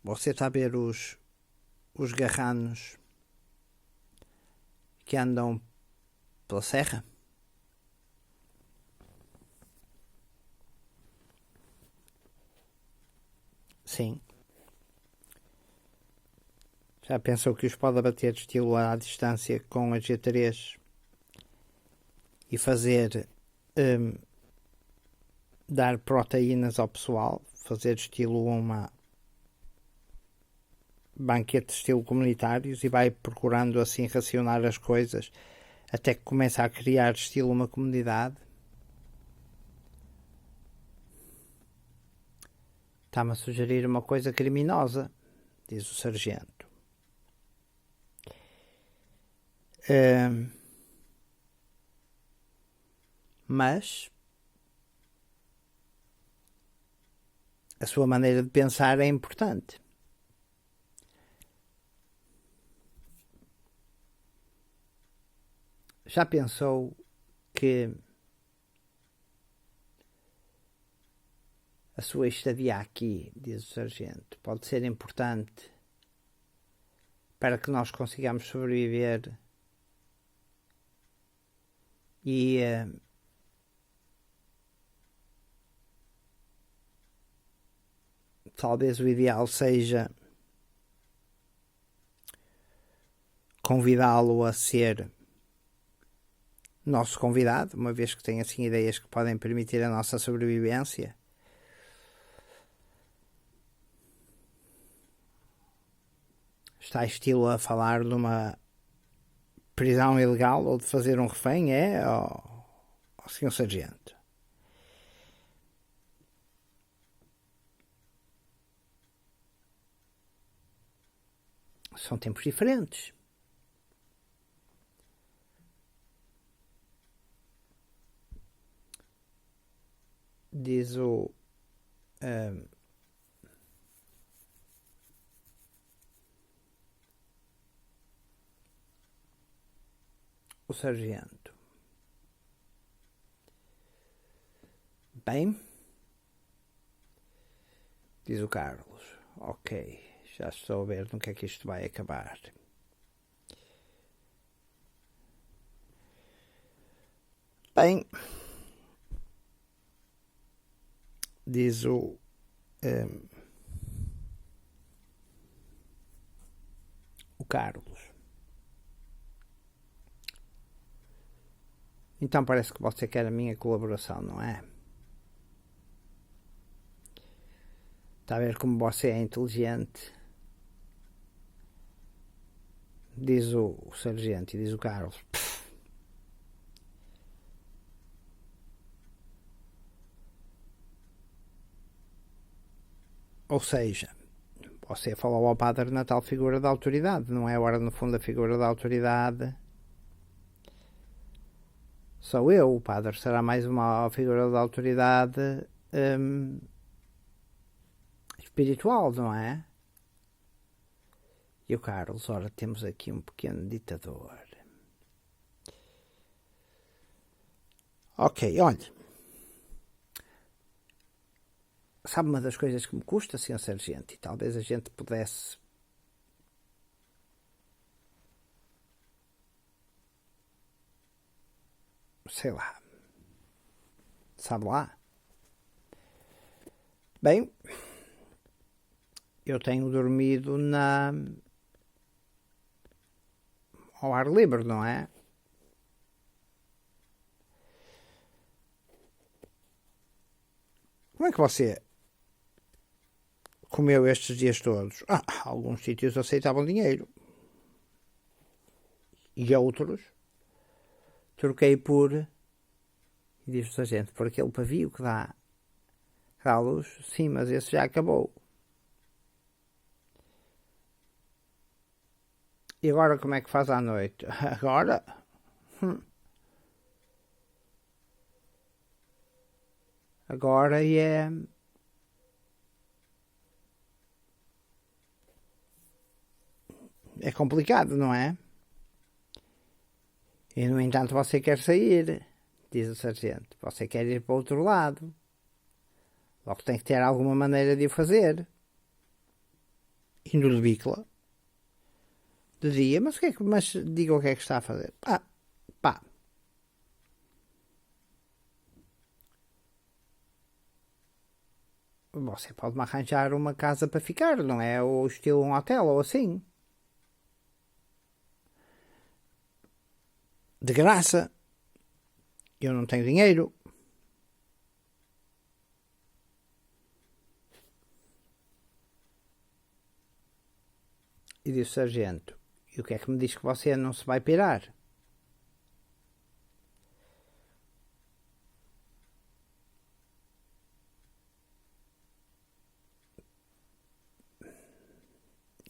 Você está a ver os garranos que andam pela serra? Sim. Já pensou que os pode abater de estilo à distância com a G3 e fazer dar proteínas ao pessoal? Fazer estilo uma banquete estilo comunitários e vai procurando assim racionar as coisas até que começa a criar estilo uma comunidade? Está-me a sugerir uma coisa criminosa, diz o sargento. Mas a sua maneira de pensar é importante. Já pensou que A sua estadia aqui, diz o sargento, pode ser importante para que nós consigamos sobreviver e talvez o ideal seja convidá-lo a ser nosso convidado, uma vez que tem assim ideias que podem permitir a nossa sobrevivência. Está estilo a falar de uma prisão ilegal ou de fazer um refém, ao senhor sargento? São tempos diferentes. Diz o sargento. Bem, diz o Carlos. Ok, já estou a ver no que é que isto vai acabar. Bem, diz o Carlos. Então parece que você quer a minha colaboração, não é? Está a ver como você é inteligente? Diz o sargento e diz o Carlos. Ou seja, você falou ao padre na tal figura da autoridade, não é? Agora, no fundo, a figura da autoridade sou eu. O padre será mais uma figura da autoridade espiritual, não é? E o Carlos, ora, temos aqui um pequeno ditador. Ok, olha. Sabe uma das coisas que me custa, senhor sargento, e talvez a gente pudesse sei lá, sabe lá? Bem, eu tenho dormido ao ar livre, não é? Como é que você comeu estes dias todos? Alguns sítios aceitavam dinheiro. E outros troquei por, e diz-vos a gente, por aquele pavio que dá à luz. Sim, mas esse já acabou. E agora como é que faz à noite? Agora? Agora é complicado, não é? E no entanto você quer sair, diz o sargento. Você quer ir para o outro lado. Logo tem que ter alguma maneira de o fazer. Indo de bicla. De dia, mas diga o que é que está a fazer. Pá. Você pode-me arranjar uma casa para ficar, não é? Ou estilo um hotel ou assim. De graça. Eu não tenho dinheiro. E disse o sargento: e o que é que me diz que você não se vai pirar?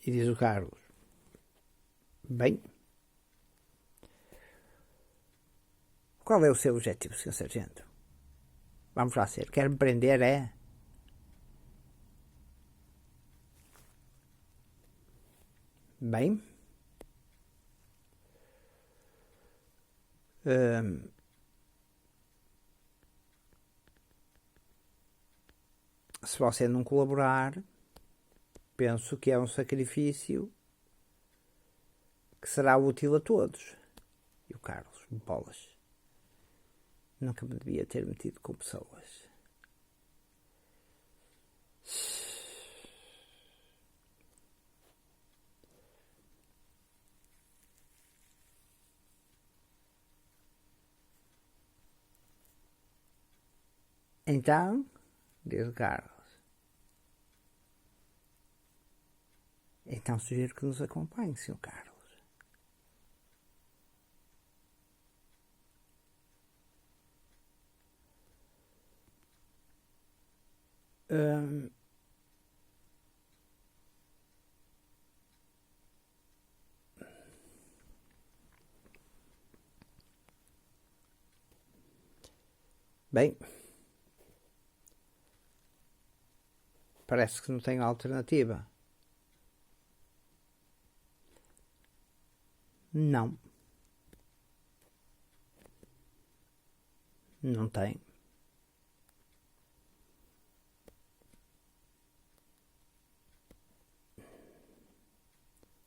E diz o Carlos: bem, qual é o seu objetivo, senhor sargento? Vamos lá ser. Quer me prender, é? Bem, se você não colaborar, penso que é um sacrifício que será útil a todos. E o Carlos, bolas, nunca me devia ter metido com pessoas. Então, diz o Carlos, então sugiro que nos acompanhe, Sr. Carlos. Bem, parece que não tenho alternativa. Não. Não tem.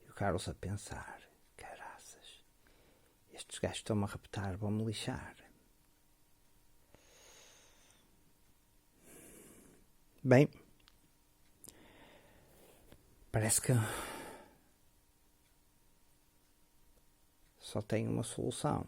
E o Carlos a pensar, caraças, estes gajos estão-me a raptar, vão-me lixar. Bem, parece que só tenho uma solução.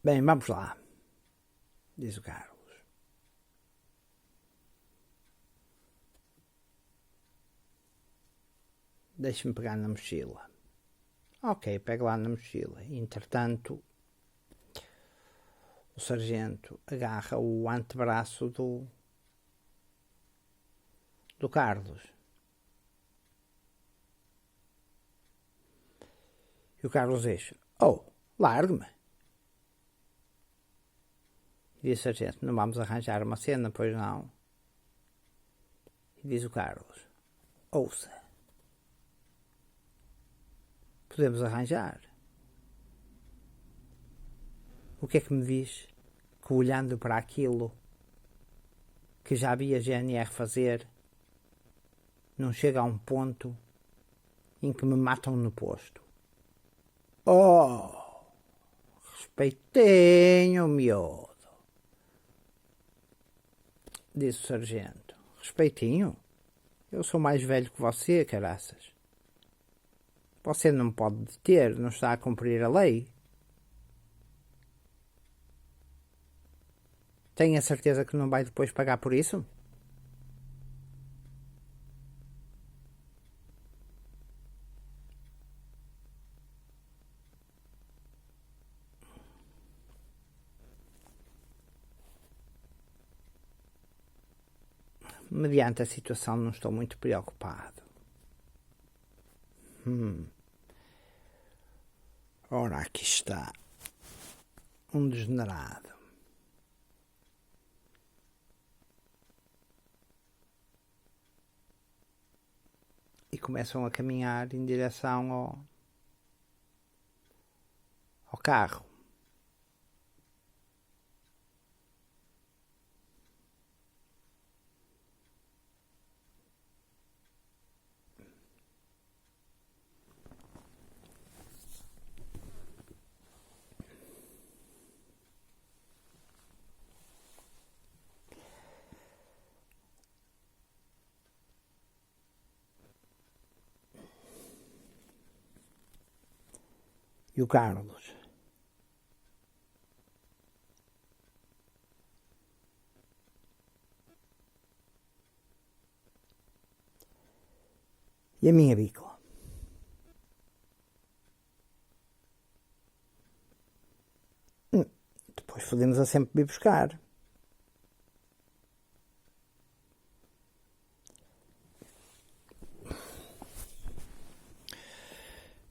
Bem, vamos lá, diz o Carlos. Deixe-me pegar na mochila. Ok, pego lá na mochila. Entretanto, o sargento agarra o antebraço do Carlos. E o Carlos diz, oh, largue-me. E diz o sargento, não vamos arranjar uma cena, pois não? E diz o Carlos, ouça, podemos arranjar. O que é que me diz que olhando para aquilo que já vi a GNR fazer, não chega a um ponto em que me matam no posto? Oh, respeitinho, miúdo, disse o sargento. Respeitinho? Eu sou mais velho que você, caraças. Você não me pode deter, não está a cumprir a lei. Tem a certeza que não vai depois pagar por isso? Mediante a situação, não estou muito preocupado. Ora, aqui está. Um degenerado. E começam a caminhar em direção ao carro. E o Carlos? E a minha bicla? Depois podemos a sempre vir buscar.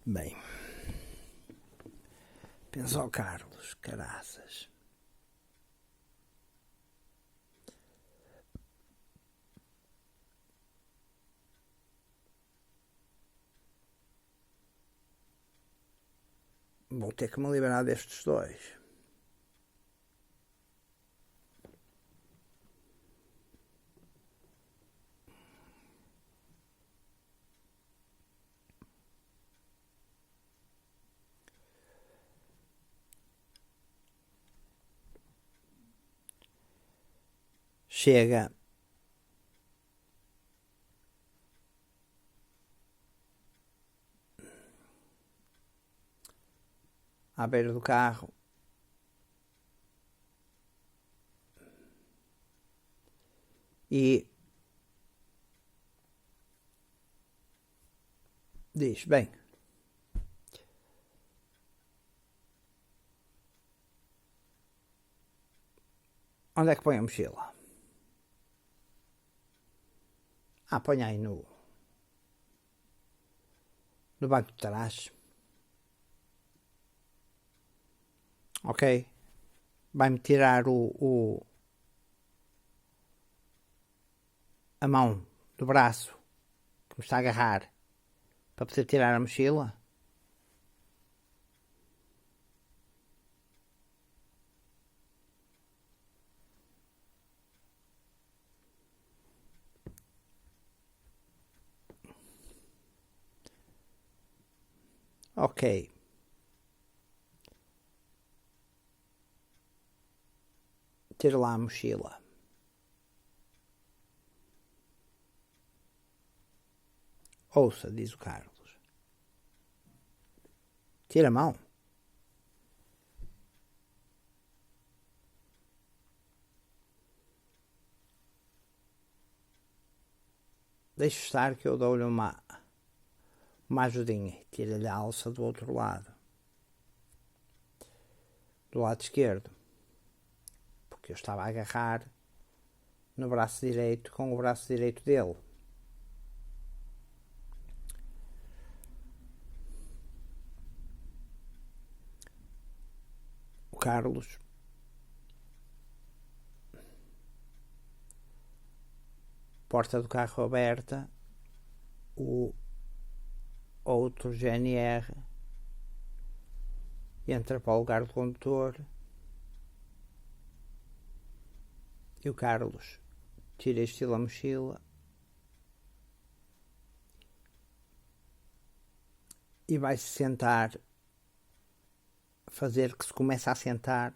Bem, Pensa ao Carlos, caraças. Vou ter que me livrar destes dois. Chega à beira do carro e diz: bem, onde é que põe a mochila? Põe aí no banco de trás. Ok? Vai-me tirar a mão do braço que me está a agarrar para poder tirar a mochila? Ok. Tira lá a mochila. Ouça, diz o Carlos. Tira a mão. Deixa estar que eu dou-lhe uma ajudinha. Tira-lhe a alça do outro lado. Do lado esquerdo. Porque eu estava a agarrar no braço direito com o braço direito dele. O Carlos porta do carro aberta, o outro GNR entra para o lugar do condutor e o Carlos tira estilo a mochila e vai se sentar, fazer que se comece a sentar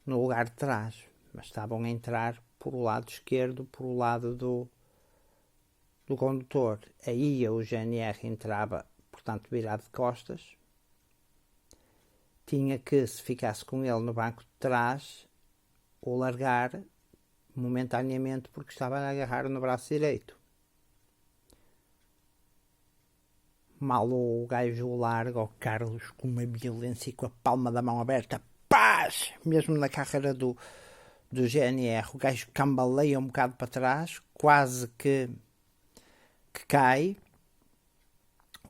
no lugar de trás, mas estavam a entrar por o lado esquerdo, por o lado do condutor. Aí o GNR entrava, portanto, virado de costas. Tinha que, se ficasse com ele no banco de trás, o largar momentaneamente porque estava a agarrar no braço direito. Mal o gajo larga, o Carlos, com uma violência e com a palma da mão aberta, paz! Mesmo na carreira do GNR, o gajo cambaleia um bocado para trás, quase que cai.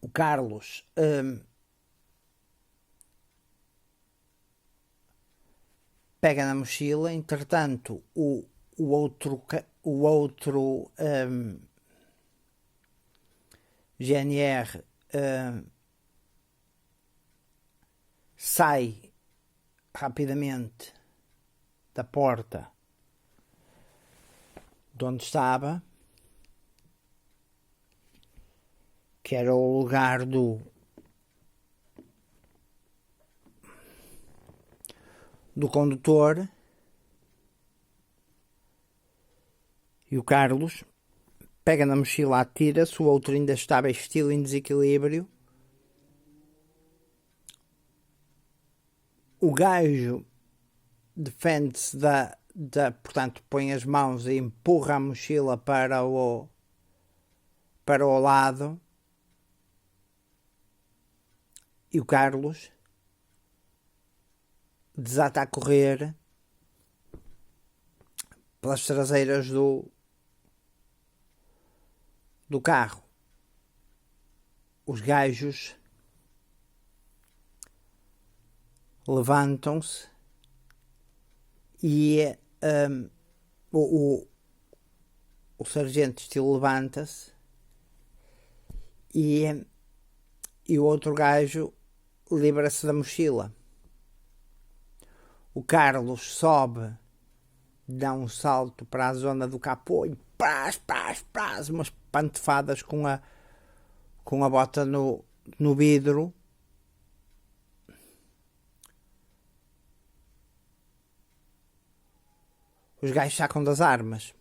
O Carlos pega na mochila, entretanto o outro GNR sai rapidamente da porta de onde estava, que era o lugar do condutor, e o Carlos pega na mochila, atira-se, o outro ainda estava estilo em desequilíbrio. O gajo defende-se portanto, põe as mãos e empurra a mochila para o lado, e o Carlos desata a correr pelas traseiras do carro. os gajos levantam-se e o sargento estilo levanta-se e o outro gajo livra-se da mochila. O Carlos sobe, dá um salto para a zona do capô e pás, umas pantefadas com a bota no vidro. Os gajos sacam das armas.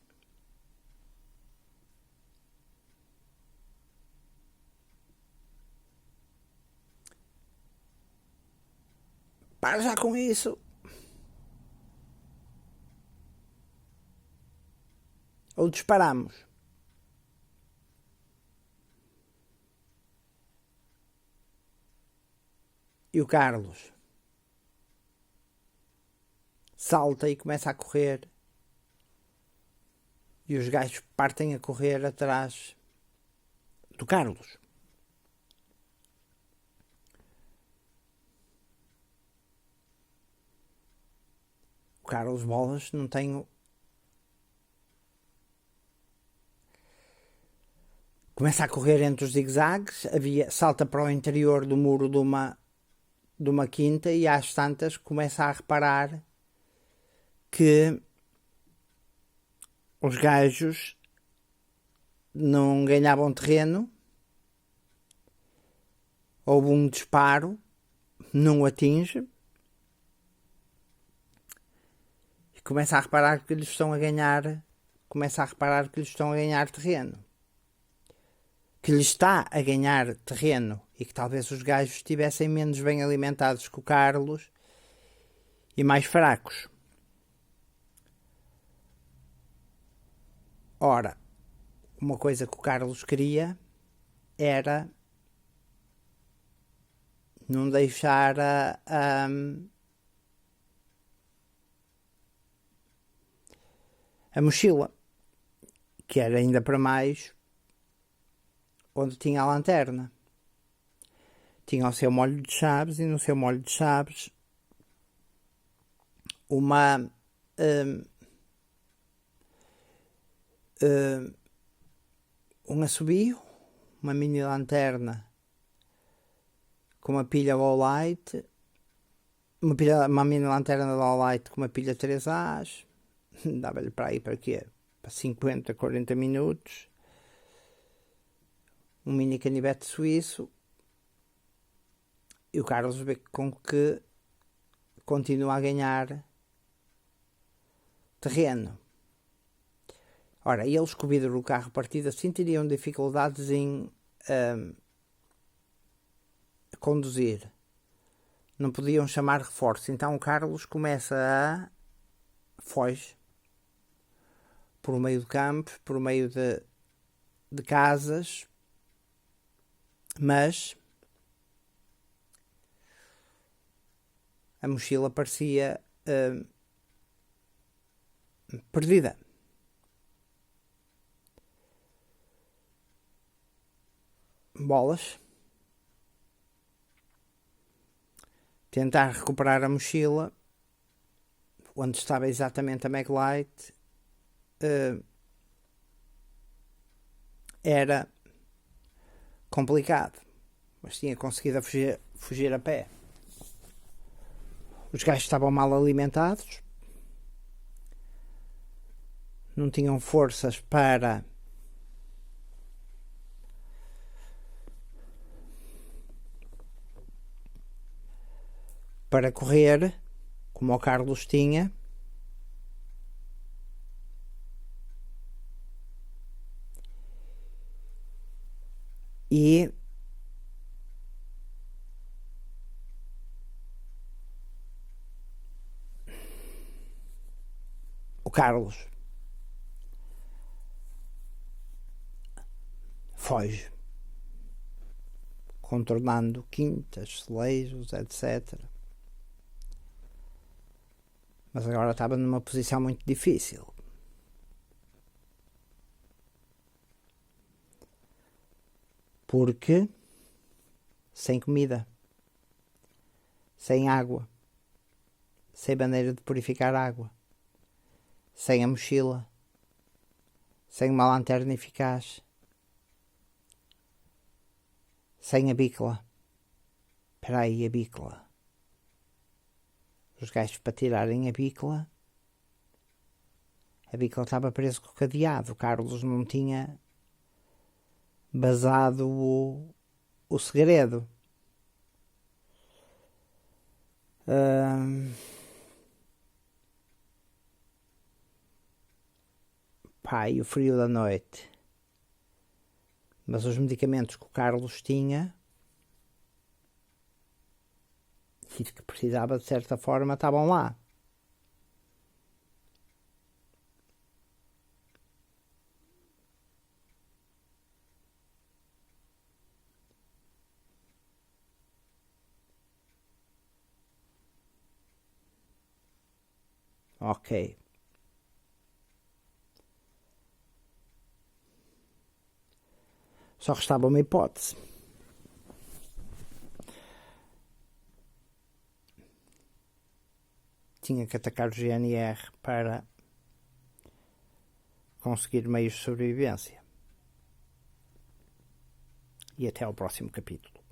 Para já com isso. Ou disparamos. E o Carlos salta e começa a correr. E os gajos partem a correr atrás do Carlos. O Carlos Bolas não tem... Começa a correr entre os zigue-zagues, salta para o interior do muro de uma quinta e às tantas começa a reparar que os gajos não ganhavam terreno. Houve um disparo, não o atinge. E começa a reparar que lhes estão a ganhar terreno. Que lhe está a ganhar terreno e que talvez os gajos estivessem menos bem alimentados que o Carlos e mais fracos. Ora, uma coisa que o Carlos queria era não deixar a mochila, que era ainda para mais onde tinha a lanterna. Tinha o seu molho de chaves e no seu molho de chaves um assobio, uma mini lanterna com uma pilha low light, uma mini lanterna low light com uma pilha 3As, dava-lhe para aí para quê? Para 50, 40 minutos. Um mini canivete suíço e o Carlos vê com que continua a ganhar terreno. Ora, eles com o vidro do carro partido assim teriam dificuldades em conduzir. Não podiam chamar reforço. Então o Carlos começa foge por meio do campo, por meio de casas, mas a mochila parecia perdida. Bolas. Tentar recuperar a mochila onde estava exatamente a Maglite era complicado, mas tinha conseguido fugir a pé. Os gajos estavam mal alimentados, não tinham forças para correr, como o Carlos tinha. E o Carlos foge, contornando quintas, celeiros, etc. Mas agora estava numa posição muito difícil. Porque sem comida, sem água, sem maneira de purificar água, sem a mochila, sem uma lanterna eficaz, sem a bicla. Espera aí, a bicla. Os gajos, para tirarem a bicla estava presa com o cadeado. O Carlos não tinha basado o segredo. E o frio da noite. Mas os medicamentos que o Carlos tinha e que precisava de certa forma estavam lá. Ok. Só restava uma hipótese. Tinha que atacar o GNR para conseguir meios de sobrevivência. E até ao próximo capítulo.